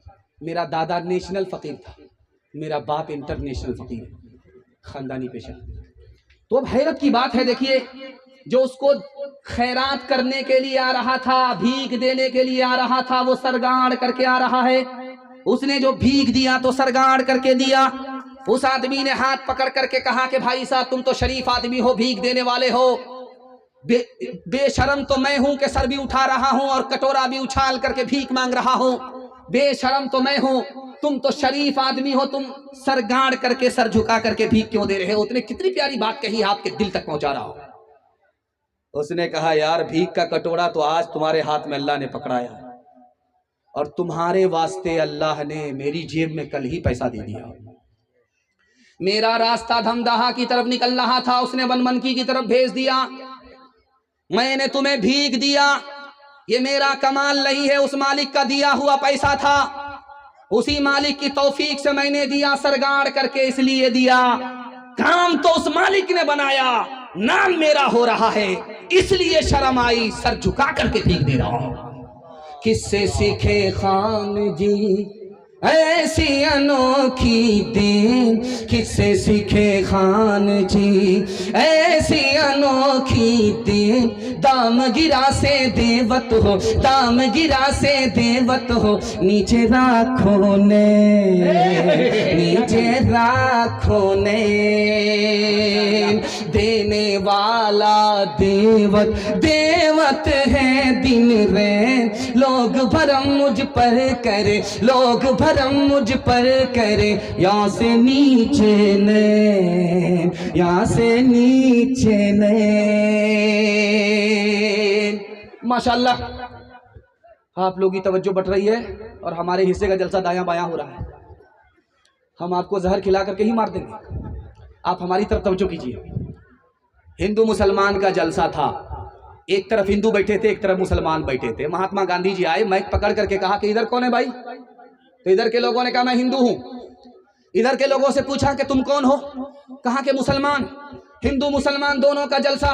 मेरा दादा नेशनल फकीर था, मेरा बाप इंटरनेशनल फकीर है, खानदानी पेशा। तो अब हैरत की बात है, देखिए जो उसको खैरात करने के लिए आ रहा था, भीख देने के लिए आ रहा था, वो सरगाड़ करके आ रहा है। उसने जो भीख दिया तो सरगाड़ करके दिया। उस आदमी ने हाथ पकड़ करके कहा कि भाई साहब तुम तो शरीफ आदमी हो, भीख देने वाले हो, बेशरम तो मैं हूं कि सर भी उठा रहा हूं और कटोरा भी उछाल करके भीख मांग रहा हूं। बेशरम तो मैं हूं, तुम तो शरीफ आदमी हो, तुम सर गाड़ करके सर झुका करके भीख क्यों दे रहे हो? उसने कितनी प्यारी बात कही, आपके दिल तक पहुंचा रहा हो। उसने कहा यार भीख का कटोरा तो आज तुम्हारे हाथ में अल्लाह ने पकड़ाया और तुम्हारे वास्ते अल्लाह ने मेरी जेब में कल ही पैसा दे दिया। मेरा रास्ता धमदाहा की तरफ निकल रहा था, उसने बनमनकी की तरफ भेज दिया। मैंने तुम्हें भीख दिया, ये मेरा कमाल नहीं है, उस मालिक का दिया हुआ पैसा था, उसी मालिक की तौफीक से मैंने दिया, सरगाड़ करके इसलिए दिया। काम तो उस मालिक ने बनाया, नाम मेरा हो रहा है, इसलिए शर्म आई, सर झुका करके ठीक दे रहा हूं। किससे सीखे खान जी ऐसी अनोखी देन, किससे सीखे खान जी ऐसी अनोखी देन। दाम गिरा से देवत हो, दाम गिरा से देवत हो, नीचे राखो ने, नीचे राखो ने। देने वाला देवत, देवत है दिन रैन। लोग भरम मुझ पर करे, लोग भरम मुझ पर करे, यहाँ से नीचे ने, यहाँ से नीचे ने। माशाल्लाह आप लोगों की तवज्जो बढ़ रही है और हमारे हिस्से का जलसा दायां बायां हो रहा है। हम आपको जहर खिला करके ही मार देंगे, आप हमारी तरफ तवज्जो कीजिए। हिंदू मुसलमान का जलसा था, एक तरफ हिंदू बैठे थे, एक तरफ मुसलमान बैठे थे। महात्मा गांधी जी आए, माइक पकड़ करके कहा कि इधर कौन है भाई? तो इधर के लोगों ने कहा मैं हिंदू हूं। इधर के लोगों से पूछा कि तुम कौन हो? कहा कि मुसलमान। हिंदू मुसलमान दोनों का जलसा।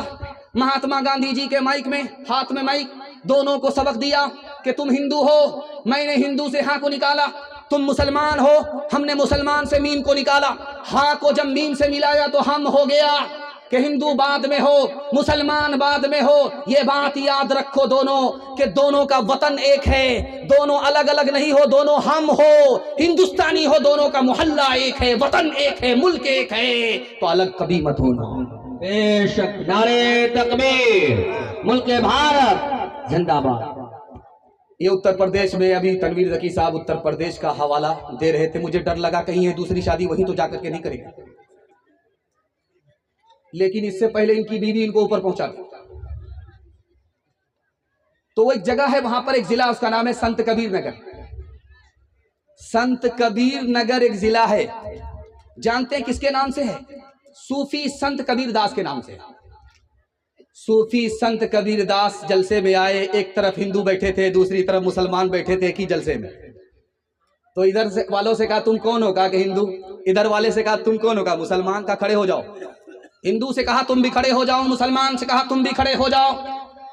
महात्मा गांधी जी के माइक में, हाथ में माइक, दोनों को सबक दिया कि तुम हिंदू हो, मैंने हिंदू से हाँ को निकाला। तुम मुसलमान हो, हमने मुसलमान से मीम को निकाला। हाँ को जब मीम से मिलाया तो हम हो गया कि हिंदू बाद में हो, मुसलमान बाद में हो। ये बात याद रखो दोनों, कि दोनों का वतन एक है, दोनों अलग अलग नहीं हो, दोनों हम हो, हिंदुस्तानी हो, दोनों का मोहल्ला एक है, वतन एक है, मुल्क एक है, तो अलग कभी मत होना। बेशक, नारे तकबीर, मुल्क भारत जिंदाबाद। ये उत्तर प्रदेश में अभी तनवीर जकी साहब उत्तर प्रदेश का हवाला दे रहे थे। मुझे डर लगा कहीं है दूसरी शादी वहीं तो जाकर के नहीं करेगा, लेकिन इससे पहले इनकी बीवी इनको ऊपर पहुंचा दी। तो वो एक जगह है, वहां पर एक जिला, उसका नाम है संत कबीर नगर। संत कबीर नगर एक जिला है, जानते हैं किसके नाम से है? सूफी संत कबीर दास के नाम से। सूफी संत कबीर दास जलसे में आए, एक तरफ हिंदू बैठे थे, दूसरी तरफ मुसलमान बैठे थे एक ही जलसे में। तो इधर से वालों से कहा तुम कौन हो? कहा कि हिंदू। इधर वाले से कहा तुम कौन हो? कहा मुसलमान। का खड़े हो जाओ। हिंदू से कहा तुम भी खड़े हो जाओ, मुसलमान से कहा तुम भी खड़े हो जाओ।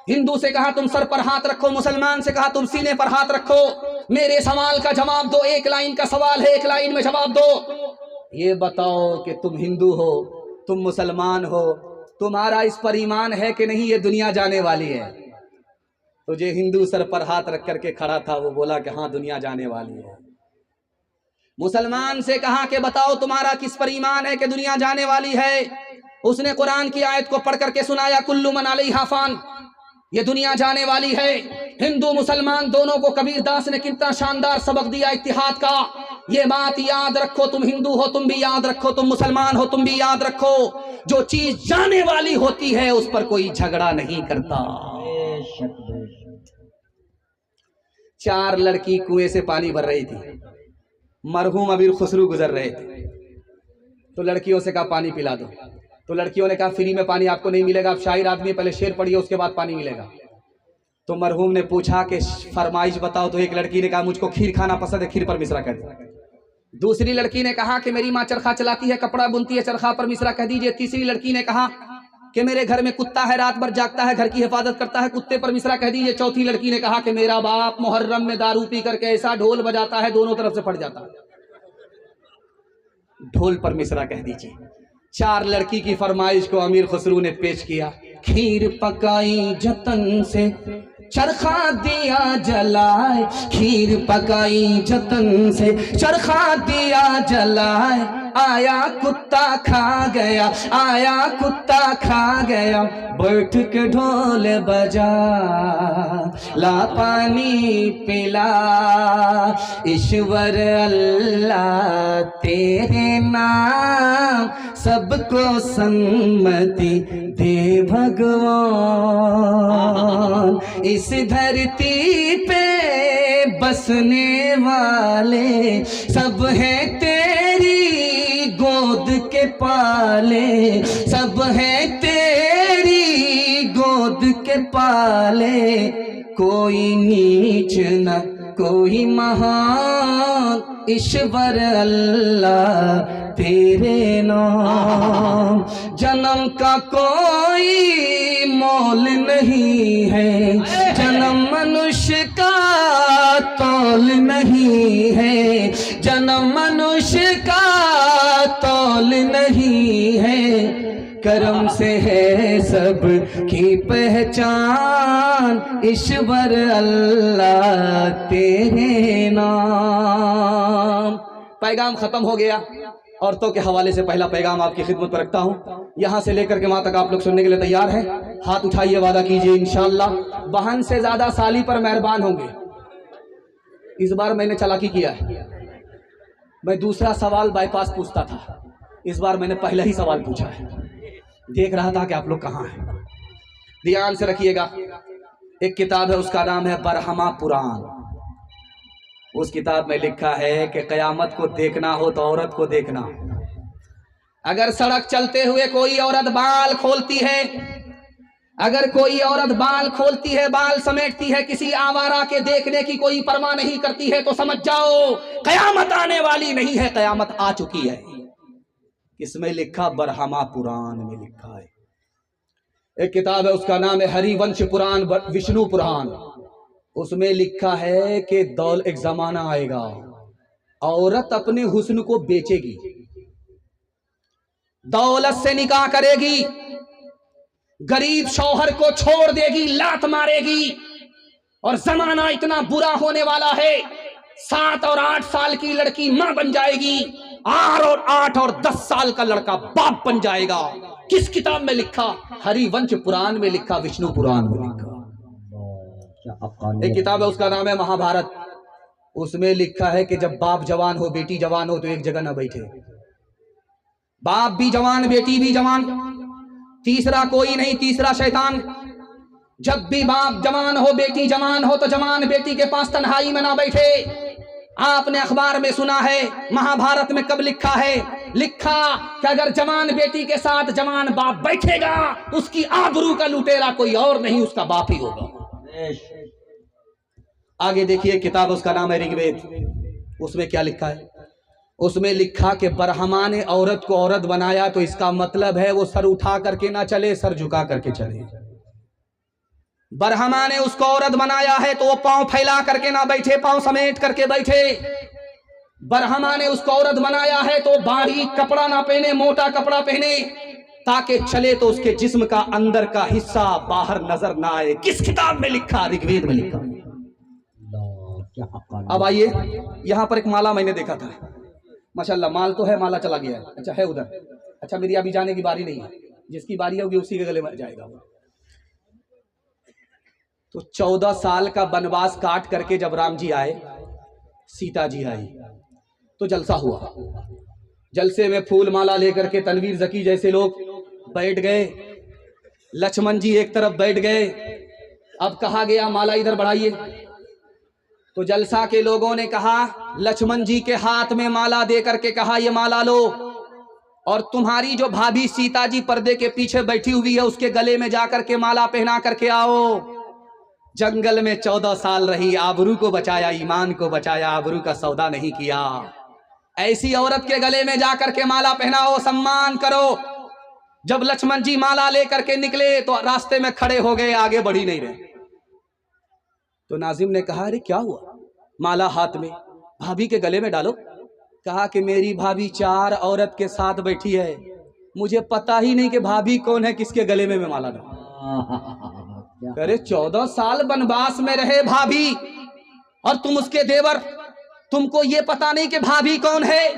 हिंदू से कहा तुम सर पर हाथ रखो, मुसलमान से कहा तुम सीने पर हाथ रखो। मेरे सवाल का जवाब दो, एक लाइन का सवाल है, एक लाइन में जवाब दो। ये बताओ कि तुम हिंदू हो, तुम मुसलमान हो, तुम्हारा इस पर ईमान है कि नहीं ये दुनिया जाने वाली है? तो जो हिंदू सर पर हाथ रख करके खड़ा था वो बोला कि हाँ दुनिया जाने वाली है। मुसलमान से कहा कि बताओ तुम्हारा किस पर ईमान है कि दुनिया जाने वाली है? उसने कुरान की आयत को पढ़ करके सुनाया, कुल्लु मन अलैहा फान, ये दुनिया जाने वाली है। हिंदू मुसलमान दोनों को कबीर दास ने कितना शानदार सबक दिया इत्तिहाद का। ये बात याद रखो, तुम हिंदू हो तुम भी याद रखो, तुम मुसलमान हो तुम भी याद रखो, जो चीज जाने वाली होती है उस पर कोई झगड़ा नहीं करता। 4 लड़की कुएं से पानी भर रही थी, मरहूम अमीर खुसरू गुजर रहे थे। तो लड़कियों से कहा पानी पिला दो। तो लड़कियों ने कहा फ्री में पानी आपको नहीं मिलेगा, आप शायर आदमी, पहले शेर पढ़िए उसके बाद पानी मिलेगा। तो मरहूम ने पूछा कि फरमाइश बताओ। तो एक लड़की ने कहा मुझको खीर खाना पसंद है, खीर पर मिश्रा कह दीजिए। दूसरी लड़की ने कहा कि मेरी माँ चरखा चलाती है, कपड़ा बुनती है, चरखा पर मिश्रा कह दीजिए। तीसरी लड़की ने कहा कि मेरे घर में कुत्ता है, रात भर जागता है, घर की हिफाजत करता है, कुत्ते पर मिश्रा कह दीजिए। चौथी लड़की ने कहा कि मेरा बाप मुहर्रम में दारू पी करके ऐसा ढोल बजाता है दोनों तरफ से फट जाता है, ढोल पर मिश्रा कह दीजिए। 4 लड़की की फरमाइश को अमीर खुसरू ने पेश किया। खीर पकाई जतन से, चरखा दिया जलाए, खीर पकाई जतन से, चरखा दिया जलाए। आया कुत्ता खा गया, आया कुत्ता खा गया, बैठ के ढोल बजा, ला पानी पिला। ईश्वर अल्लाह तेरे नाम, सबको सम्मति दे भगवान। इस धरती पे बसने वाले सब हैं तेरी गोद के पाले, सब हैं तेरी गोद के पाले। कोई नीच न कोई महान, ईश्वर अल्लाह तेरे नाम। जन्म का कोई मोल नहीं है, जन्म मनुष्य का तौल नहीं है, जन्म मनुष्य का तौल नहीं है, करम से है सब की पहचान, ईश्वर अल्लाह तेरे नाम। पैगाम खत्म हो गया। औरतों के हवाले से पहला पैगाम आपकी खिदमत पर रखता हूँ। यहाँ से लेकर के वहाँ तक आप लोग सुनने के लिए तैयार हैं? हाथ उठाइए, वादा कीजिए इंशाअल्लाह बहन से ज्यादा साली पर मेहरबान होंगे। इस बार मैंने चालाकी किया है, मैं दूसरा सवाल बाईपास पूछता था, इस बार मैंने पहला ही सवाल पूछा है। देख रहा था कि आप लोग कहाँ हैं। ध्यान से रखिएगा। एक किताब है, उसका नाम है बरहमा पुराण। उस किताब में लिखा है कि कयामत को देखना हो तो औरत को देखना। अगर सड़क चलते हुए कोई औरत बाल खोलती है, अगर कोई औरत बाल खोलती है, बाल समेटती है, किसी आवारा के देखने की कोई परवाह नहीं करती है, तो समझ जाओ कयामत आने वाली नहीं है, कयामत आ चुकी है। इसमें लिखा, बरहमा पुराण में लिखा है। एक किताब है, उसका नाम है हरिवंश पुराण, विष्णु पुराण। उसमें लिखा है कि एक जमाना आएगा, औरत अपने हुस्न को बेचेगी, दौलत से निकाह करेगी, गरीब शौहर को छोड़ देगी, लात मारेगी, और जमाना इतना बुरा होने वाला है, 7 और 8 साल की लड़की मां बन जाएगी, 8 और 10 साल का लड़का बाप बन जाएगा। किस किताब में लिखा? हरिवंश पुराण में लिखा, विष्णु पुराण में लिखा। एक किताब है, उसका नाम है महाभारत। उसमें लिखा है कि जब बाप जवान हो, बेटी जवान हो, तो एक जगह न बैठे। बाप भी जवान, बेटी भी जवान, तीसरा कोई नहीं, तीसरा शैतान। जब भी बाप जवान हो, बेटी जवान हो, तो जवान बेटी के पास तन्हाई में ना बैठे। आपने अखबार में सुना है, महाभारत में कब लिखा है? लिखा कि अगर जवान बेटी के साथ जवान बाप बैठेगा, उसकी आबरू का लुटेरा कोई और नहीं, उसका बाप ही होगा। आगे देखिए, किताब उसका नाम है ऋग्वेद। उसमें क्या लिखा है? उसमें लिखा कि बरहमा ने औरत को औरत बनाया, तो इसका मतलब है वो सर उठा करके ना चले, सर झुका करके चले। बरहमा ने उसको औरत बनाया है तो वो पांव फैला करके ना बैठे, पांव समेट करके बैठे। बरहमा ने उसको औरत बनाया है तो बारीक कपड़ा ना पहने, मोटा कपड़ा पहने, ताकि चले तो उसके जिस्म का अंदर का हिस्सा बाहर नजर ना आए। किस किताब में लिखा? ऋग्वेद में लिखा। अब आइए, यहां पर एक माला मैंने देखा था, माशाल्लाह माल तो है, माला चला गया है। अच्छा है उधर, अच्छा मेरी अभी जाने की बारी नहीं है, जिसकी बारी होगी उसी के गले में जाएगा। तो 14 साल का वनवास काट करके जब राम जी आए, सीता जी आई, तो जलसा हुआ। जलसे में फूल माला लेकर के तनवीर जकी जैसे लोग बैठ गए, लक्ष्मण जी एक तरफ बैठ गए। अब कहा गया माला इधर बढ़ाइए, तो जलसा के लोगों ने कहा, लक्ष्मण जी के हाथ में माला दे करके कहा, ये माला लो, और तुम्हारी जो भाभी सीता जी पर्दे के पीछे बैठी हुई है, उसके गले में जाकर के माला पहना करके आओ। जंगल में 14 साल रही, आबरू को बचाया, ईमान को बचाया, आबरू का सौदा नहीं किया। ऐसी औरत के गले में जाकर के माला पहनाओ, सम्मान करो। जब लक्ष्मण जी माला लेकर के निकले तो रास्ते में खड़े हो गए, आगे बढ़ी नहीं रहे। तो नाजिम ने कहा, अरे क्या हुआ? माला हाथ में, भाभी के गले में डालो। कहा कि मेरी भाभी 4 औरत के साथ बैठी है, मुझे पता ही नहीं कि भाभी कौन है, किसके गले में मैं माला डालूं। अरे 14 साल वनवास में रहे भाभी, और तुम उसके देवर, तुमको ये पता नहीं कि भाभी कौन है?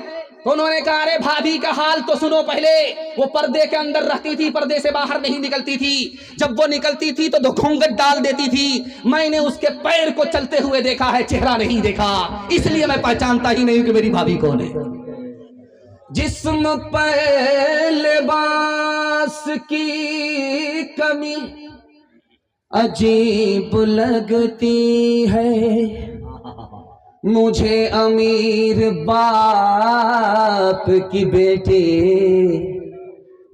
तो उन्होंने कहा, अरे भाभी का हाल तो सुनो पहले। वो पर्दे के अंदर रहती थी, पर्दे से बाहर नहीं निकलती थी। जब वो निकलती थी तो घूंघट डाल देती थी। मैंने उसके पैर को चलते हुए देखा है, चेहरा नहीं देखा, इसलिए मैं पहचानता ही नहीं कि मेरी भाभी कौन है। जिस्म पे लिबास की कमी अजीब लगती है, मुझे अमीर बाप की बेटी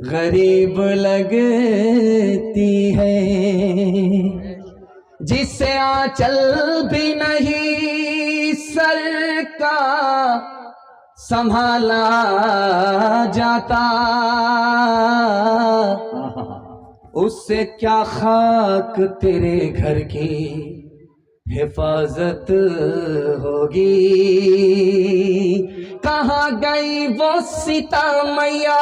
गरीब लगती है, जिसे आंचल भी नहीं दर का संभाला जाता, उससे क्या खाक तेरे घर की हिफाजत होगी। कहाँ गई वो सीता मैया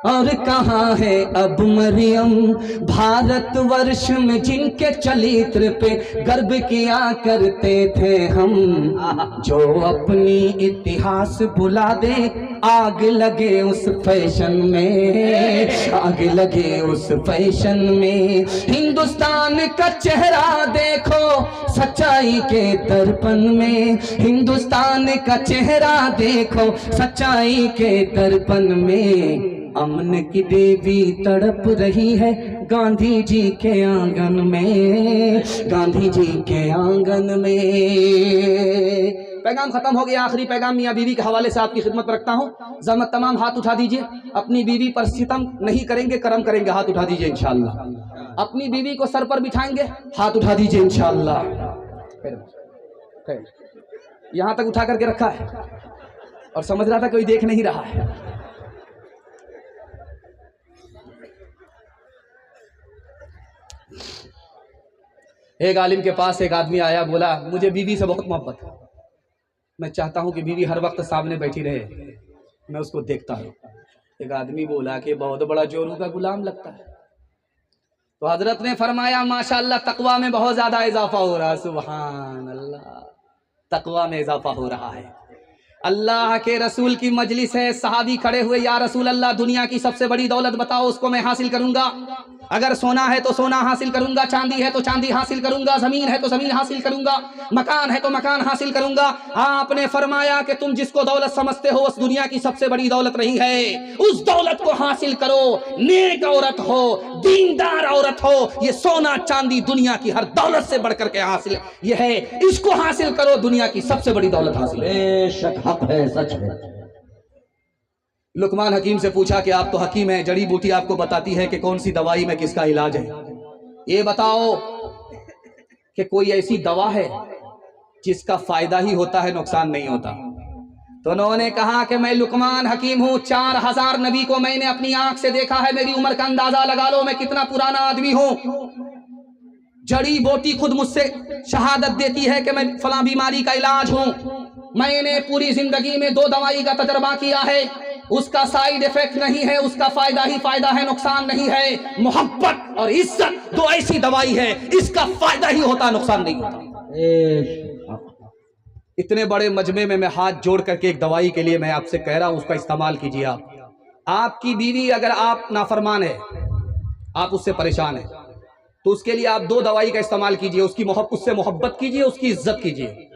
और कहाँ है अब मरियम, भारतवर्ष में जिनके चरित्र पे गर्व किया करते थे हम। जो अपनी इतिहास भुला दे, आग लगे उस फैशन में, आग लगे उस फैशन में। हिंदुस्तान का चेहरा देखो सच्चाई के दर्पण में, हिंदुस्तान का चेहरा देखो सच्चाई के दर्पण में। अमन की देवी तड़प रही है गांधी जी के आंगन में, गांधी जी के आंगन में। पैगाम खत्म हो गया। आखिरी पैगाम मियाँ बीवी के हवाले से आपकी खिदमत रखता हूँ। जहमत तमाम हाथ उठा दीजिए। अपनी बीवी पर सितम नहीं करेंगे, करम करेंगे। हाथ उठा दीजिए इंशाअल्लाह। अपनी बीवी को सर पर बिठाएंगे, हाथ उठा दीजिए इंशाअल्लाह। यहाँ तक उठा करके रखा है और समझ रहा था कोई देख नहीं रहा है। एक आलिम के पास एक आदमी आया, बोला मुझे बीवी से बहुत मोहब्बत है, मैं चाहता हूं कि बीवी हर वक्त सामने बैठी रहे, मैं उसको देखता हूं। एक आदमी बोला कि बहुत बड़ा जोरू का गुलाम लगता है। तो हजरत ने फरमाया माशाअल्लाह तकवा में बहुत ज्यादा इजाफा हो रहा है। सुभान अल्लाह, तकवा में इजाफा हो रहा है। अल्लाह के रसूल की मजलिस है, सहाबी खड़े हुए, या रसूल अल्लाह दुनिया की सबसे बड़ी दौलत बताओ, उसको मैं हासिल करूंगा। अगर सोना है तो सोना हासिल करूंगा, चांदी है तो चांदी हासिल करूंगा, जमीन है तो जमीन हासिल करूंगा, मकान है तो मकान हासिल करूंगा। आपने फरमाया कि तुम जिसको दौलत समझते हो उस दुनिया की सबसे बड़ी दौलत नहीं है, उस दौलत को हासिल करो। नेक औरत हो, दीनदार औरत हो, ये सोना चांदी दुनिया की हर दौलत से बढ़कर के हासिल ये है, इसको हासिल करो, दुनिया की सबसे बड़ी दौलत हासिल है। बेशक हक है, सच है। लुकमान हकीम से पूछा कि आप तो हकीम हैं, जड़ी बूटी आपको बताती है कि कौन सी दवाई में किसका इलाज है, ये बताओ कि कोई ऐसी दवा है जिसका फायदा ही होता है, नुकसान नहीं होता। तो उन्होंने कहा कि मैं लुकमान हकीम हूं, 4000 नबी को मैंने अपनी आंख से देखा है, मेरी उम्र का अंदाजा लगा लो मैं कितना पुराना आदमी हूं। जड़ी बूटी खुद मुझसे शहादत देती है कि मैं फला बीमारी का इलाज हूं। मैंने पूरी जिंदगी में 2 दवाई का तजर्बा किया है, उसका साइड इफेक्ट नहीं है, उसका फायदा ही फायदा है, नुकसान नहीं है। मोहब्बत और इज्जत 2 ऐसी दवाई है, इसका फायदा ही होता, नुकसान नहीं होता। इतने बड़े मजमे में मैं हाथ जोड़ करके एक दवाई के लिए मैं आपसे कह रहा हूं, उसका इस्तेमाल कीजिए आप। आपकी बीवी अगर आप नाफरमान है, आप उससे परेशान है, तो उसके लिए आप 2 दवाई का इस्तेमाल कीजिए। उससे मोहब्बत कीजिए, उसकी इज्जत कीजिए।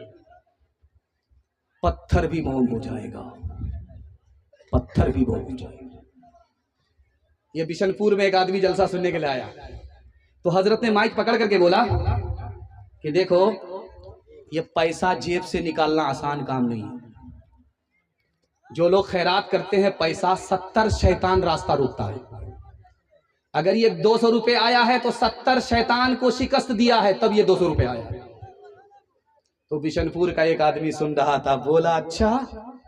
पत्थर भी मोम हो जाएगा, पत्थर भी मोम हो जाएगा। ये बिशनपुर में एक आदमी जलसा सुनने के लिए आया, तो हजरत ने माइक पकड़ करके बोला कि देखो ये पैसा जेब से निकालना आसान काम नहीं है। जो लोग खैरात करते हैं, पैसा 70 शैतान रास्ता रोकता है। अगर ये 200 रुपए आया है तो 70 शैतान को शिकस्त दिया है, तब ये 200 रुपए आया है। तो बिशनपुर का एक आदमी सुन रहा था, बोला अच्छा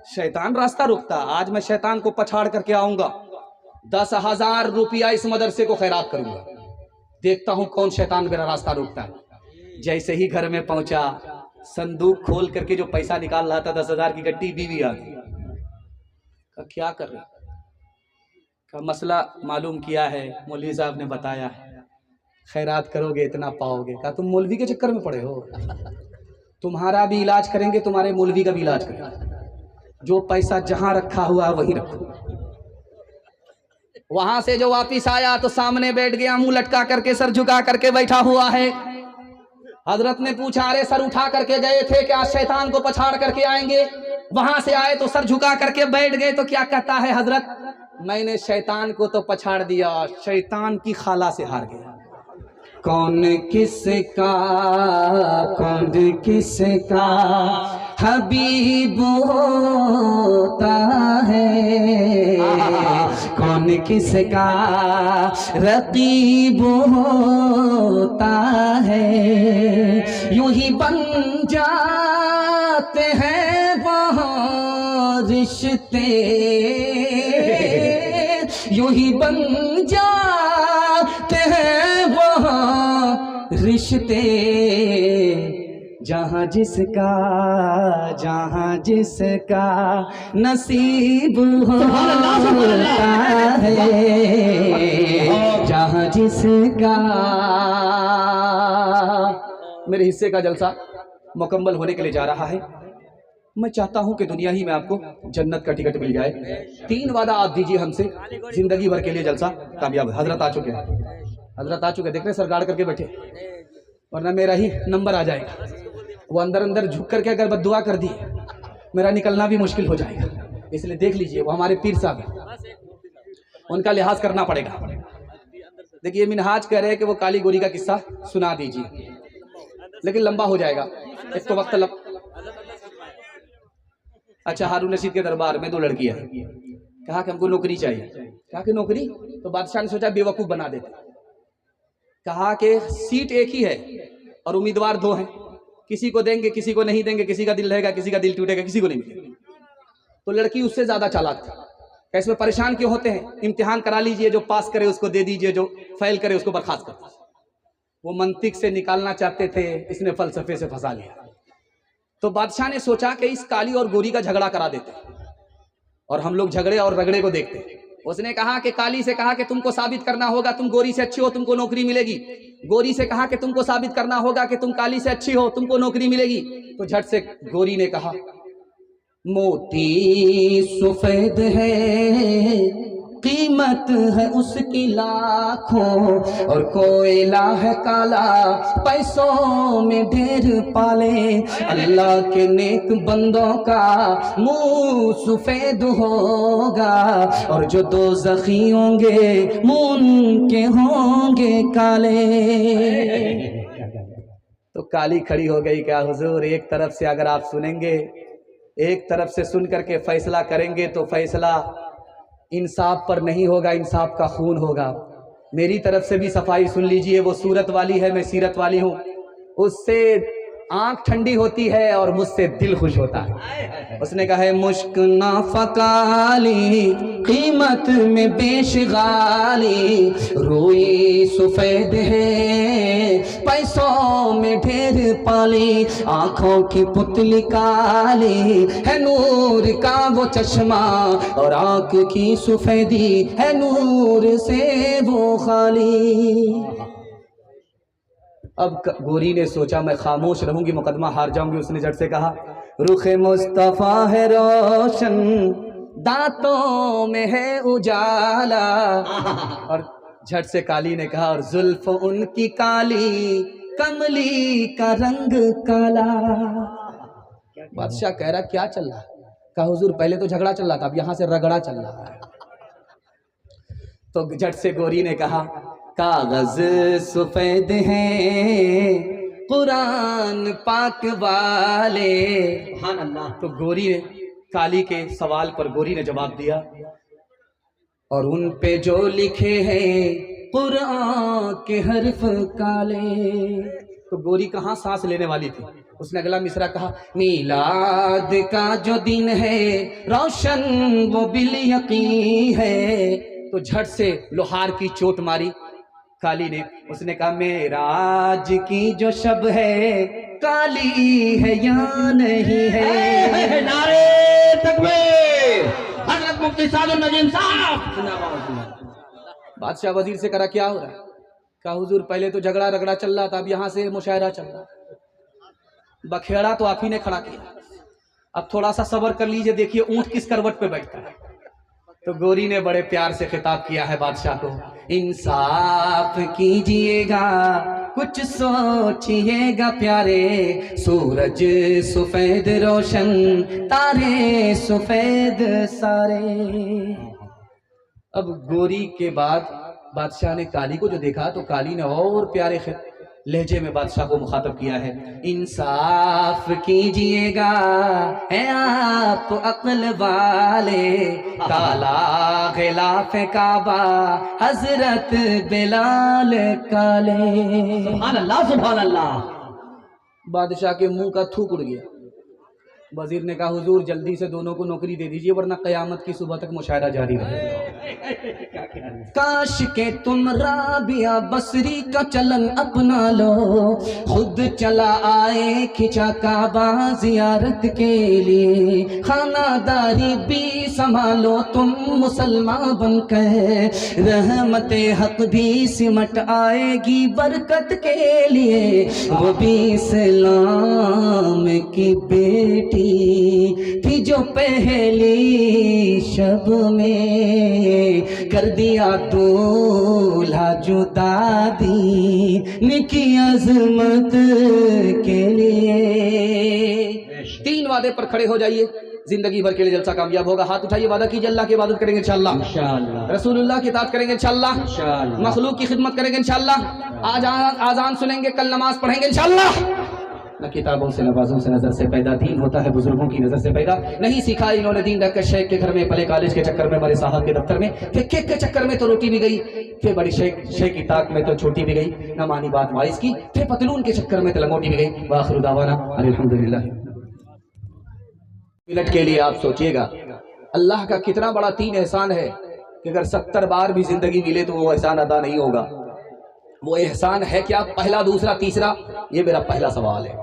शैतान रास्ता रोकता, आज मैं शैतान को पछाड़ करके आऊंगा, 10,000 रुपया इस मदरसे को खैरात करूंगा, देखता हूं कौन शैतान मेरा रास्ता रोकता है। जैसे ही घर में पहुंचा, संदूक खोल करके जो पैसा निकाल रहा था 10,000 की गड्डी, बीवी आ गई। क्या कर रहे का मसला मालूम किया है, मौलवी साहब ने बताया है, खैरात करोगे इतना पाओगे। कहा तुम मौलवी के चक्कर में पड़े हो, तुम्हारा भी इलाज करेंगे, तुम्हारे मौलवी का भी इलाज करेंगे। जो पैसा जहां रखा हुआ वहीं रखो। वहां से जो वापिस आया तो सामने बैठ गया, मुंह लटका करके, सर झुका करके बैठा हुआ है। हजरत ने पूछा अरे सर उठा करके गए थे क्या, शैतान को पछाड़ करके आएंगे? वहां से आए तो सर झुका करके बैठ गए, तो क्या कहता है हजरत, मैंने शैतान को तो पछाड़ दिया, शैतान की खाला से हार गया। कौन किसका हबीब होता है, कौन किसका रकीब होता है। यूं ही बन जाते हैं रिश्ते यूं ही बन जाते हैं वहाँ रिश्ते, जहाँ जिसका नसीब होता है, जहाँ जिसका। मेरे हिस्से का जलसा मुकम्मल होने के लिए जा रहा है। मैं चाहता हूं कि दुनिया ही में आपको जन्नत का टिकट मिल जाए। 3 वादा आप दीजिए हमसे, जिंदगी भर के लिए जलसा कामयाब। हजरत आ चुके हैं, देख रहे सर गाड़ करके बैठे, वरना मेरा ही नंबर आ जाएगा। वो अंदर झुक करके अगर बद्दुआ कर दी, मेरा निकलना भी मुश्किल हो जाएगा। इसलिए देख लीजिए, वो हमारे पीर साहब हैं, उनका लिहाज करना पड़ेगा। देखिए मिनहाज कह रहे हैं कि वो काली गोरी का किस्सा सुना दीजिए, लेकिन लंबा हो जाएगा, एक तो वक्त अच्छा, हारून रशीद के दरबार में 2 लड़कियां हैं, कहा कि हमको नौकरी चाहिए। कहा कि नौकरी? तो बादशाह ने सोचा बेवकूफ बना देते। कहा कि सीट एक ही है और उम्मीदवार 2 हैं, किसी को देंगे किसी को नहीं देंगे, किसी का दिल रहेगा किसी का दिल टूटेगा, किसी को नहीं मिलेगा। तो लड़की उससे ज्यादा चालाक थी। इसमें परेशान क्यों होते हैं, इम्तिहान करा लीजिए, जो पास करे उसको दे दीजिए, जो फेल करे उसको बर्खास्त कर। वो मंतिक से निकालना चाहते थे, इसने फलसफे से फंसा लिया। तो बादशाह ने सोचा कि इस काली और गोरी का झगड़ा करा देते और हम लोग झगड़े और रगड़े को देखते। उसने कहा कि काली से कहा कि तुमको साबित करना होगा तुम गोरी से अच्छी हो, तुमको नौकरी मिलेगी। गोरी से कहा कि तुमको साबित करना होगा कि तुम काली से अच्छी हो, तुमको नौकरी मिलेगी। तो झट से गोरी ने कहा, मोती सफेद है, कीमत है उसकी लाखों, और कोयला है काला, पैसों में ढेर पाले। अल्लाह के नेक बंदों का मुंह सफेद होगा, और जो दोज़खी होंगे मुंह के होंगे काले। तो काली खड़ी हो गई, क्या हुजूर, एक तरफ से अगर आप सुनेंगे, एक तरफ से सुन करके फैसला करेंगे तो फैसला इंसाफ पर नहीं होगा, इंसाफ का खून होगा। मेरी तरफ से भी सफाई सुन लीजिए, वो सूरत वाली है, मैं सीरत वाली हूँ। उससे आंख ठंडी होती है और मुझसे दिल खुश होता है। उसने कहा है, मुश्क ना फकाली कीमत में बेशगाली, रोई सफेद है पैसों में ढेर पाली, आंखों की पुतली काली है नूर का वो चश्मा, और आंख की सफेदी है नूर से वो खाली। अब गोरी ने सोचा मैं खामोश रहूंगी, मुकदमा हार जाऊंगी। उसने झट से कहा, रुखे मुस्तफा है रोशन, दांतों में है उजाला। और झट से काली ने कहा, और जुल्फ उनकी काली, कमली का रंग काला। बादशाह कह रहा क्या चल रहा है? कहा हुजूर पहले तो झगड़ा चल रहा था, अब यहां से रगड़ा चल रहा है। तो झट से गोरी ने कहा, कागज सफेद हैं कुरान पाक वाले। तो गोरी ने काली के सवाल पर गोरी ने जवाब दिया, और उन पे जो लिखे हैं कुरान के हर्फ काले। तो गोरी कहाँ सांस लेने वाली थी, उसने अगला मिसरा कहा, मीलाद का जो दिन है रोशन वो बिल यकीन है। तो झट से लोहार की चोट मारी काली ने। उसने कहा, मेराज की जो शब है काली है या नहीं है? नारे तकबीर, हजरत मुफ्ती सादुल नजीम साहब। बादशाह वजीर से करा क्या हो रहा है? कहा हुजूर पहले तो झगड़ा रगड़ा चल रहा था, अब यहाँ से मुशायरा चल रहा है। बखेड़ा तो आप ही ने खड़ा किया, अब थोड़ा सा सब्र कर लीजिए, देखिए ऊंट किस करवट पे बैठता है। तो गोरी ने बड़े प्यार से खिताब किया है बादशाह को, इंसाफ कीजिएगा कुछ सोचिएगा प्यारे, सूरज सफेद रोशन तारे सफेद सारे। अब गोरी के बाद बादशाह ने काली को जो देखा, तो काली ने और प्यारे लहजे में बादशाह को मुखातब किया है, इंसाफ कीजिएगा है आप अक्ल वाले, काला खिलाफ काबा हजरत बिलाल काले। सुभान अल्लाह सुभान अल्लाह। बादशाह के मुंह का थूक उड़ गया। वजीर ने कहा हुजूर जल्दी से दोनों को नौकरी दे दीजिए वरना कयामत की सुबह तक मुशायरा जारी रहेगा। काश के तुम राबिया बसरी का चलन अपना लो, खुद चला आए खिंचा काबा जियारत के लिए, खानादारी भी संभालो तुम मुसलमान बनकर, रहमते हक भी सिमट आएगी बरकत के लिए। वो भी इस्लाम की बेटी थी जो पहली शब में कर दिया दूल्हा जुदा दीन की अजमत के लिए। 3 वादे पर खड़े हो जाइए, जिंदगी भर के लिए जलसा कामयाब होगा। हाथ उठाइए, वादा कीजिए अल्लाह की इबादत करेंगे इंशाअल्लाह, रसूलुल्लाह की इताअत करेंगे इंशाअल्लाह, मखलूक की खिदमत करेंगे इंशाअल्लाह, आजान सुनेंगे, कल नमाज पढ़ेंगे इंशाअल्लाह। न किताबों से नवाजों से नजर से पैदा, दीन होता है बुजुर्गों की नजर से पैदा। नहीं सीखा इन्होंने दीन रखकर शेख के घर में पले, कॉलेज के चक्कर में बड़े साहब के दफ्तर में, फिर केक के चक्कर में तो रोटी भी गई, फिर बड़ी शेख की ताक में तो छोटी भी गई, न मानी बात वाइस की, फिर पतलून के चक्कर में तो लंगोटी भी गई। वाखिर दावाना अल्हम्दुलिल्लाह। मिनट के लिए आप सोचिएगा अल्लाह का कितना बड़ा 3 एहसान है कि अगर 70 बार भी जिंदगी मिले तो वो एहसान अदा नहीं होगा। वो एहसान है क्या? पहला, दूसरा, तीसरा, ये मेरा पहला सवाल है।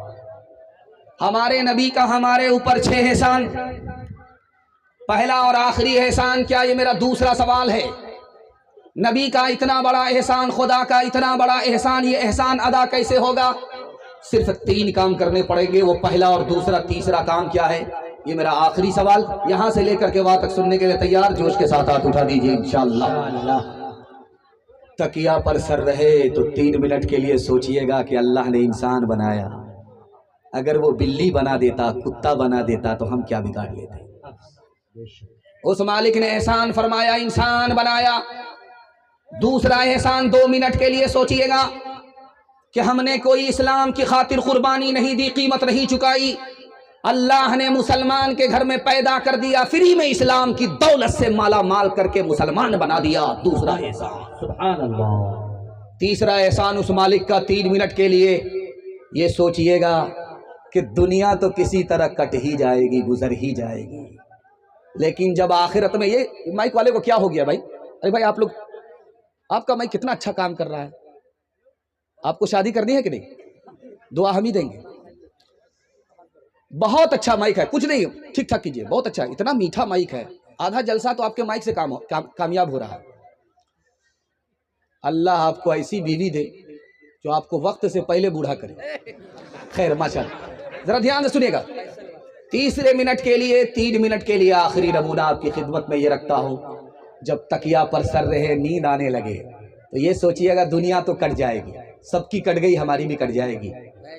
हमारे नबी का हमारे ऊपर 6 एहसान, पहला और आखिरी एहसान क्या? ये मेरा दूसरा सवाल है। नबी का इतना बड़ा एहसान, खुदा का इतना बड़ा एहसान, ये एहसान अदा कैसे होगा? सिर्फ 3 काम करने पड़ेंगे। वो पहला और दूसरा, तीसरा काम क्या है? ये मेरा आखिरी सवाल। यहां से लेकर के वहां तक सुनने के लिए तैयार? जोश के साथ हाथ उठा दीजिए इंशाअल्लाह। तकिया पर सर रहे तो 3 मिनट के लिए सोचिएगा कि अल्लाह ने इंसान बनाया, अगर वो बिल्ली बना देता, कुत्ता बना देता तो हम क्या बिगाड़ लेते? उस मालिक ने एहसान फरमाया, इंसान बनाया। दूसरा एहसान 2 मिनट के लिए सोचिएगा कि हमने कोई इस्लाम की खातिर कुर्बानी नहीं दी, कीमत नहीं चुकाई। अल्लाह ने मुसलमान के घर में पैदा कर दिया, फ्री में इस्लाम की दौलत से माला माल करके मुसलमान बना दिया। दूसरा एहसान, सुभान अल्लाह। तीसरा एहसान उस मालिक का 3 मिनट के लिए ये सोचिएगा कि दुनिया तो किसी तरह कट ही जाएगी, गुजर ही जाएगी, लेकिन जब आखिरत में, ये माइक वाले को क्या हो गया भाई? अरे भाई आप लोग, आपका माइक कितना अच्छा काम कर रहा है, आपको शादी करनी है कि नहीं? दुआ हम ही देंगे। बहुत अच्छा माइक है, कुछ नहीं, ठीक ठाक कीजिए, बहुत अच्छा, इतना मीठा माइक है, आधा जलसा तो आपके माइक से कामयाब हो रहा है। अल्लाह आपको ऐसी बीवी दे जो आपको वक्त से पहले बूढ़ा करे। खैर माशाअल्लाह, जरा ध्यान से सुनिएगा। तीसरे मिनट के लिए, 3 मिनट के लिए आखिरी नमूना आपकी खिदमत में ये रखता हूं। जब तकिया पर सर रहे, नींद आने लगे, तो ये सोचिएगा दुनिया तो कट जाएगी, सबकी कट गई, हमारी भी कट जाएगी,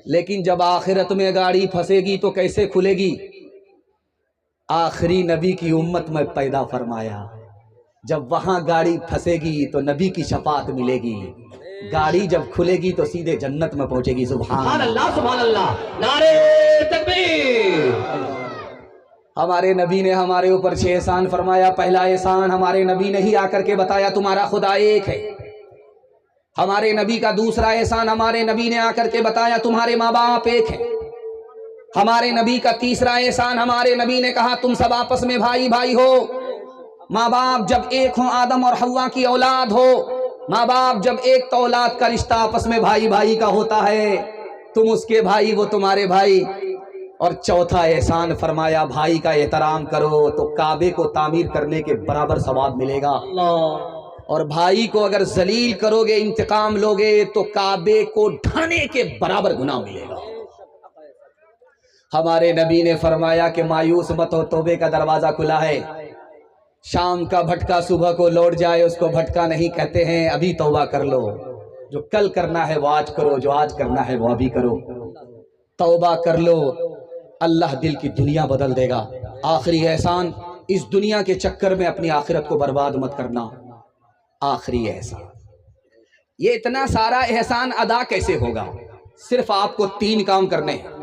लेकिन जब आखिरत में गाड़ी फंसेगी तो कैसे खुलेगी? आखिरी नबी की उम्मत में पैदा फरमाया, जब वहां गाड़ी फंसेगी तो नबी की शफाअत मिलेगी, गाड़ी जब खुलेगी तो सीधे जन्नत में पहुंचेगी। सुभान अल्लाह, सुभान अल्लाह, नारे तकबीर। हमारे नबी ने हमारे ऊपर 6 एहसान फरमाया। पहला एहसान हमारे नबी ने ही आकर के बताया, तुम्हारा खुदा एक है। हमारे नबी का दूसरा एहसान हमारे नबी ने आकर के बताया, तुम्हारे माँ बाप एक हैं। हमारे नबी का तीसरा एहसान हमारे नबी ने कहा, तुम सब आपस में भाई भाई हो। माँ बाप जब एक हो, आदम और हव्वा की औलाद हो, माँ बाप जब एक, तो औलाद का रिश्ता आपस में भाई भाई का होता है, तुम उसके भाई, वो तुम्हारे भाई। और चौथा एहसान फरमाया, भाई का एहतराम करो तो काबे को तामीर करने के बराबर सवाब मिलेगा, और भाई को अगर जलील करोगे, इंतकाम लोगे, तो काबे को ढाने के बराबर गुनाह मिलेगा। हमारे नबी ने फरमाया कि मायूस मत हो, तौबे का दरवाजा खुला है। शाम का भटका सुबह को लौट जाए, उसको भटका नहीं कहते हैं। अभी तौबा कर लो, जो कल करना है वो आज करो, जो आज करना है वो अभी करो। तौबा कर लो, अल्लाह दिल की दुनिया बदल देगा। आखिरी एहसान, इस दुनिया के चक्कर में अपनी आखिरत को बर्बाद मत करना। आखिरी एहसान, ये इतना सारा एहसान अदा कैसे होगा? सिर्फ आपको 3 काम करने हैं।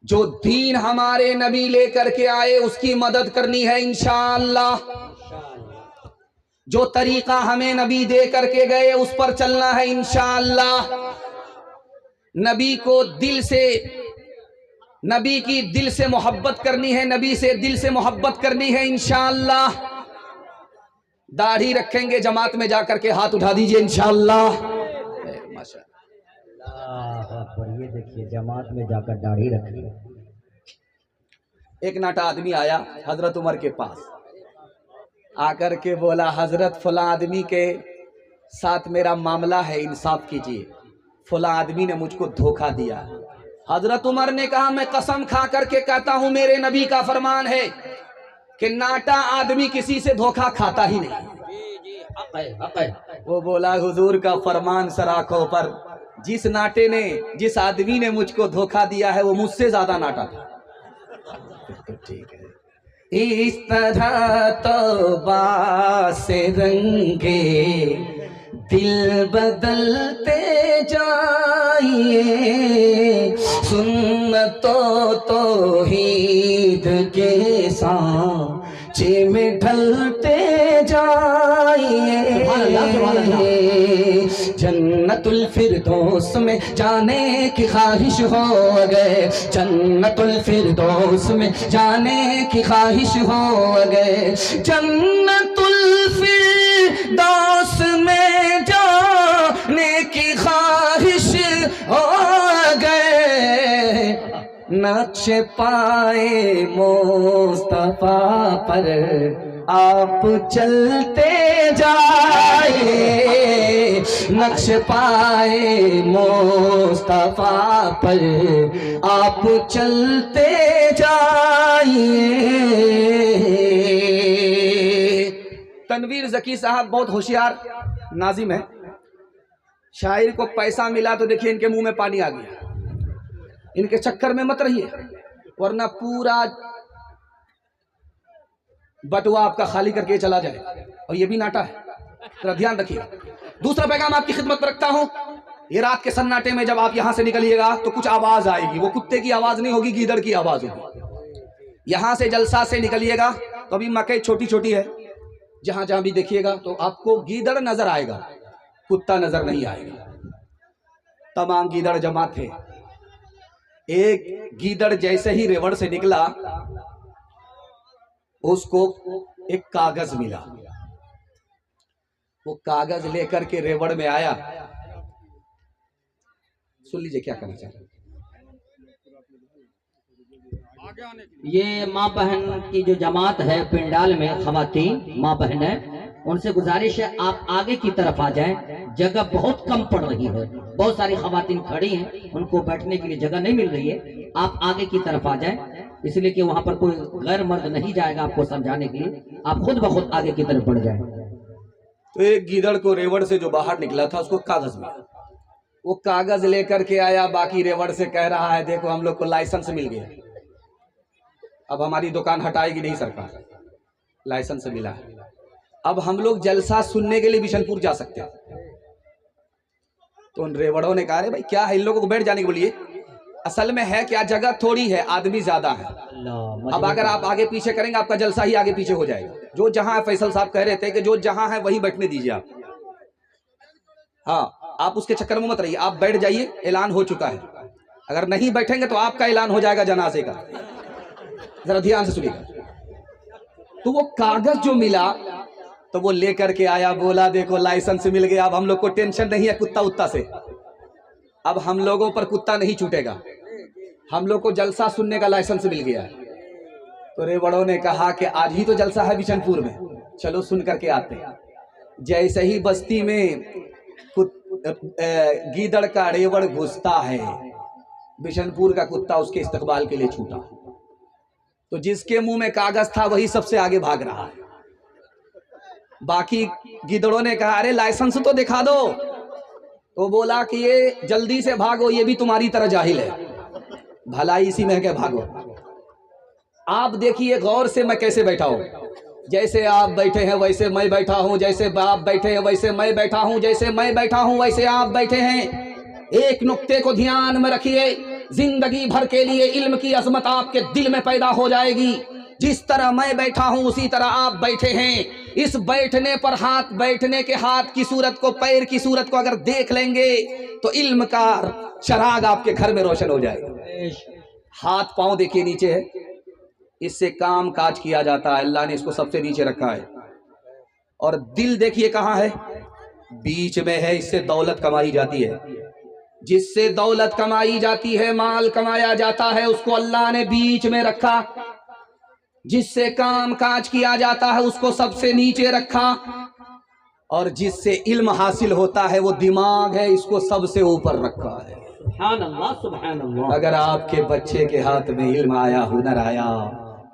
जो दीन हमारे नबी लेकर के आए उसकी मदद करनी है इंशाअल्लाह। जो तरीका हमें नबी दे करके गए उस पर चलना है इंशाअल्लाह। नबी को दिल से नबी की दिल से मोहब्बत करनी है, नबी से दिल से मोहब्बत करनी है इंशाअल्लाह। दाढ़ी रखेंगे जमात में जाकर के, हाथ उठा दीजिए इंशाअल्लाह। माशाअल्लाह, ये देखिए जमात में जाकर दाढ़ी रखी। एक नाटा आदमी आया हजरत उमर के पास, आकर के बोला हजरत फला आदमी के साथ मेरा मामला है, इंसाफ कीजिए, फला आदमी ने मुझको धोखा दिया। हजरत उमर ने कहा मैं कसम खा करके कहता हूं मेरे नबी का फरमान है कि नाटा आदमी किसी से धोखा खाता ही नहीं। वो बोला हुजूर का फरमान सर आंखों पर, जिस नाटे ने, जिस आदमी ने मुझको धोखा दिया है वो मुझसे ज्यादा नाटा था। तो ठीक है, इस तरह तौबा से रंगे दिल बदलते जाइए, सुन्नतों तौहीद के सांचे में ढलते जाइए। जन्नतुल फिरदौस में जाने की ख्वाहिश हो गए, जन्नतुल फिरदौस में जाने की ख्वाहिश हो गए, जन्नतुल फिरदौस में जाने की ख्वाहिश हो गए। नक्श पाए मुस्तफा पर आप चलते जाए, नक्श पाए मुस्तफा पर आप चलते जाइए। तनवीर ज़की साहब बहुत होशियार नाजिम है, शायर को पैसा मिला तो देखिए इनके मुंह में पानी आ गया। इनके चक्कर में मत रहिए वरना पूरा बटुआ आपका खाली करके चला जाए, और ये भी नाटा है, तो ध्यान रखिए। दूसरा पैगाम आपकी खिदमत में रखता हूं, ये रात के सन्नाटे में जब आप यहां से निकलिएगा तो कुछ आवाज आएगी, वो कुत्ते की आवाज नहीं होगी, गीदड़ की आवाज होगी। यहां से जलसा से निकलिएगा तो अभी मकई छोटी छोटी है, जहां जहां भी देखिएगा तो आपको गीदड़ नजर आएगा, कुत्ता नजर नहीं आएगा। तमाम गीदड़ जमा थे। एक गीदड़ जैसे ही रेवड़ से निकला उसको एक कागज मिला, वो कागज लेकर के रेवड़ में आया। सुन लीजिए क्या कहना चाह रहे हैं। ये माँ बहन की जो जमात है पिंडाल में, खवातीन माँ बहन है, उनसे गुजारिश है आप आगे की तरफ आ जाएं, जगह बहुत कम पड़ रही है, बहुत सारी खवातीन खड़ी हैं, उनको बैठने के लिए जगह नहीं मिल रही है, आप आगे की तरफ आ जाएं, इसलिए कि वहां पर कोई गैर मर्द नहीं जाएगा आपको समझाने के लिए, आप खुद ब खुद आगे की तरफ बढ़ जाएं। तो एक गीदड़ को रेवड़ से जो बाहर निकला था उसको कागज मिला, वो कागज लेकर के आया, बाकी रेवड़ से कह रहा है देखो हम लोग को लाइसेंस मिल गया, अब हमारी दुकान हटाएगी नहीं सरकार, लाइसेंस मिला है, अब हम लोग जलसा सुनने के लिए बिशनपुर जा सकते हैं। तो उन रेवड़ों ने कहा अरे भाई क्या है, इन लोगों को बैठ जाने के बोलिए, असल में है क्या जगह थोड़ी है, आदमी ज्यादा है, अब अगर आप आगे पीछे करेंगे आपका जलसा ही आगे पीछे हो जाएगा। जो जहां फैसल साहब कह रहे थे कि जो जहां है वहीं बैठने दीजिए आप, हाँ आप उसके चक्कर में मत रहिए, आप बैठ जाइए, ऐलान हो चुका है, अगर नहीं बैठेंगे तो आपका ऐलान हो जाएगा जनाजे का, जरा ध्यान से सुनिएगा। तो वो कागज जो मिला तो वो लेकर के आया, बोला देखो लाइसेंस मिल गया, अब हम लोग को टेंशन नहीं है कुत्ता उत्ता से, अब हम लोगों पर कुत्ता नहीं छूटेगा, हम लोग को जलसा सुनने का लाइसेंस मिल गया है। तो रेवड़ों ने कहा कि आज ही तो जलसा है बिशनपुर में, चलो सुन करके आते हैं। जैसे ही बस्ती में गीदड़ का रेवड़ घुसता है, बिशनपुर का कुत्ता उसके इस्तकबाल के लिए छूटा, तो जिसके मुंह में कागज था वही सबसे आगे भाग रहा है। बाकी गिदड़ों ने कहा अरे लाइसेंस तो दिखा दो, तो बोला कि ये जल्दी से भागो, ये भी तुम्हारी तरह जाहिल है, भलाई इसी में है कि भागो। आप देखिए गौर से मैं कैसे बैठा हूं, जैसे आप बैठे हैं वैसे मैं बैठा हूं, जैसे आप बैठे हैं वैसे मैं बैठा हूं, जैसे मैं बैठा हूं वैसे आप बैठे हैं। एक नुक्ते को ध्यान में रखिए, जिंदगी भर के लिए इल्म की अजमत आपके दिल में पैदा हो जाएगी। जिस तरह मैं बैठा हूं उसी तरह आप बैठे हैं। इस बैठने पर हाथ, बैठने के हाथ की सूरत को, पैर की सूरत को अगर देख लेंगे तो इल्म का चराग आपके घर में रोशन हो जाएगा। हाथ पांव देखिए नीचे है, इससे काम काज किया जाता है, अल्लाह ने इसको सबसे नीचे रखा है। और दिल देखिए कहाँ है, बीच में है, इससे दौलत कमाई जाती है। जिससे दौलत कमाई जाती है, माल कमाया जाता है, उसको अल्लाह ने बीच में रखा। जिससे काम काज किया जाता है उसको सबसे नीचे रखा। और जिससे इल्म हासिल होता है वो दिमाग है, इसको सबसे ऊपर रखा है। सुभान अल्लाह, सुभान अल्लाह। अगर आपके बच्चे के हाथ में इल्म आया, हुनर आया,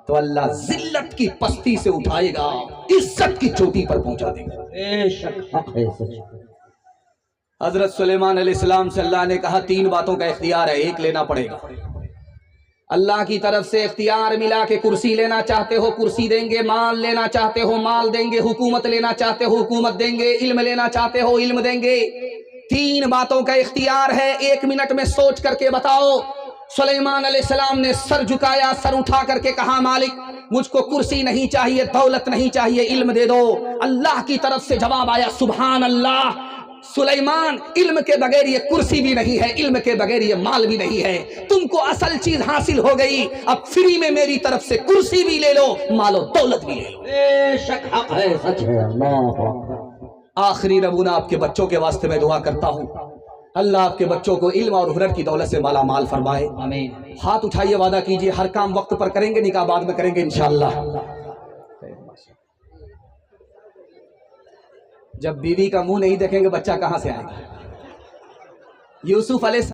तो अल्लाह जिल्लत की पस्ती से उठाएगा, इज्जत की चोटी पर पहुंचा देगा। बेशक हक है, सच। हजरत सुलेमान अलैहिस्सलाम से अल्लाह ने कहा 3 बातों का इख्तियार है, एक लेना पड़ेगा। अल्लाह की तरफ से इख्तियार मिला के कुर्सी लेना चाहते हो कुर्सी देंगे, माल लेना चाहते हो माल देंगे, हुकूमत लेना चाहते हो हुकूमत देंगे, इल्म लेना चाहते हो इल्म देंगे। 3 बातों का इख्तियार है, 1 मिनट में सोच करके बताओ। सुलेमान अलैहिस्सलाम ने सर झुकाया, सर उठा करके कहा मालिक मुझको कुर्सी नहीं चाहिए, दौलत नहीं चाहिए, इल्म दे दो। अल्लाह की तरफ से जवाब आया, सुभान अल्लाह सुलेमान, इल्म के बगैर ये कुर्सी भी नहीं है, इल्म के बगैर ये माल भी नहीं है। तुमको असल चीज हासिल हो गई, अब फ्री में मेरी तरफ से कुर्सी भी ले लो, मालो दौलत भी ले लो। बेशक हक है, सच है। अल्लाह। आखिरी नमूना आपके बच्चों के वास्ते मैं दुआ करता हूँ, अल्लाह आपके बच्चों को इल्म और हुनर की दौलत से माला माल फरमाए। आमीन। हाथ उठाइए, वादा कीजिए हर काम वक्त पर करेंगे, निकाह बाद में करेंगे इंशाअल्लाह। जब बीवी का मुंह नहीं देखेंगे बच्चा कहां से आएगा। यूसुफ अलैहि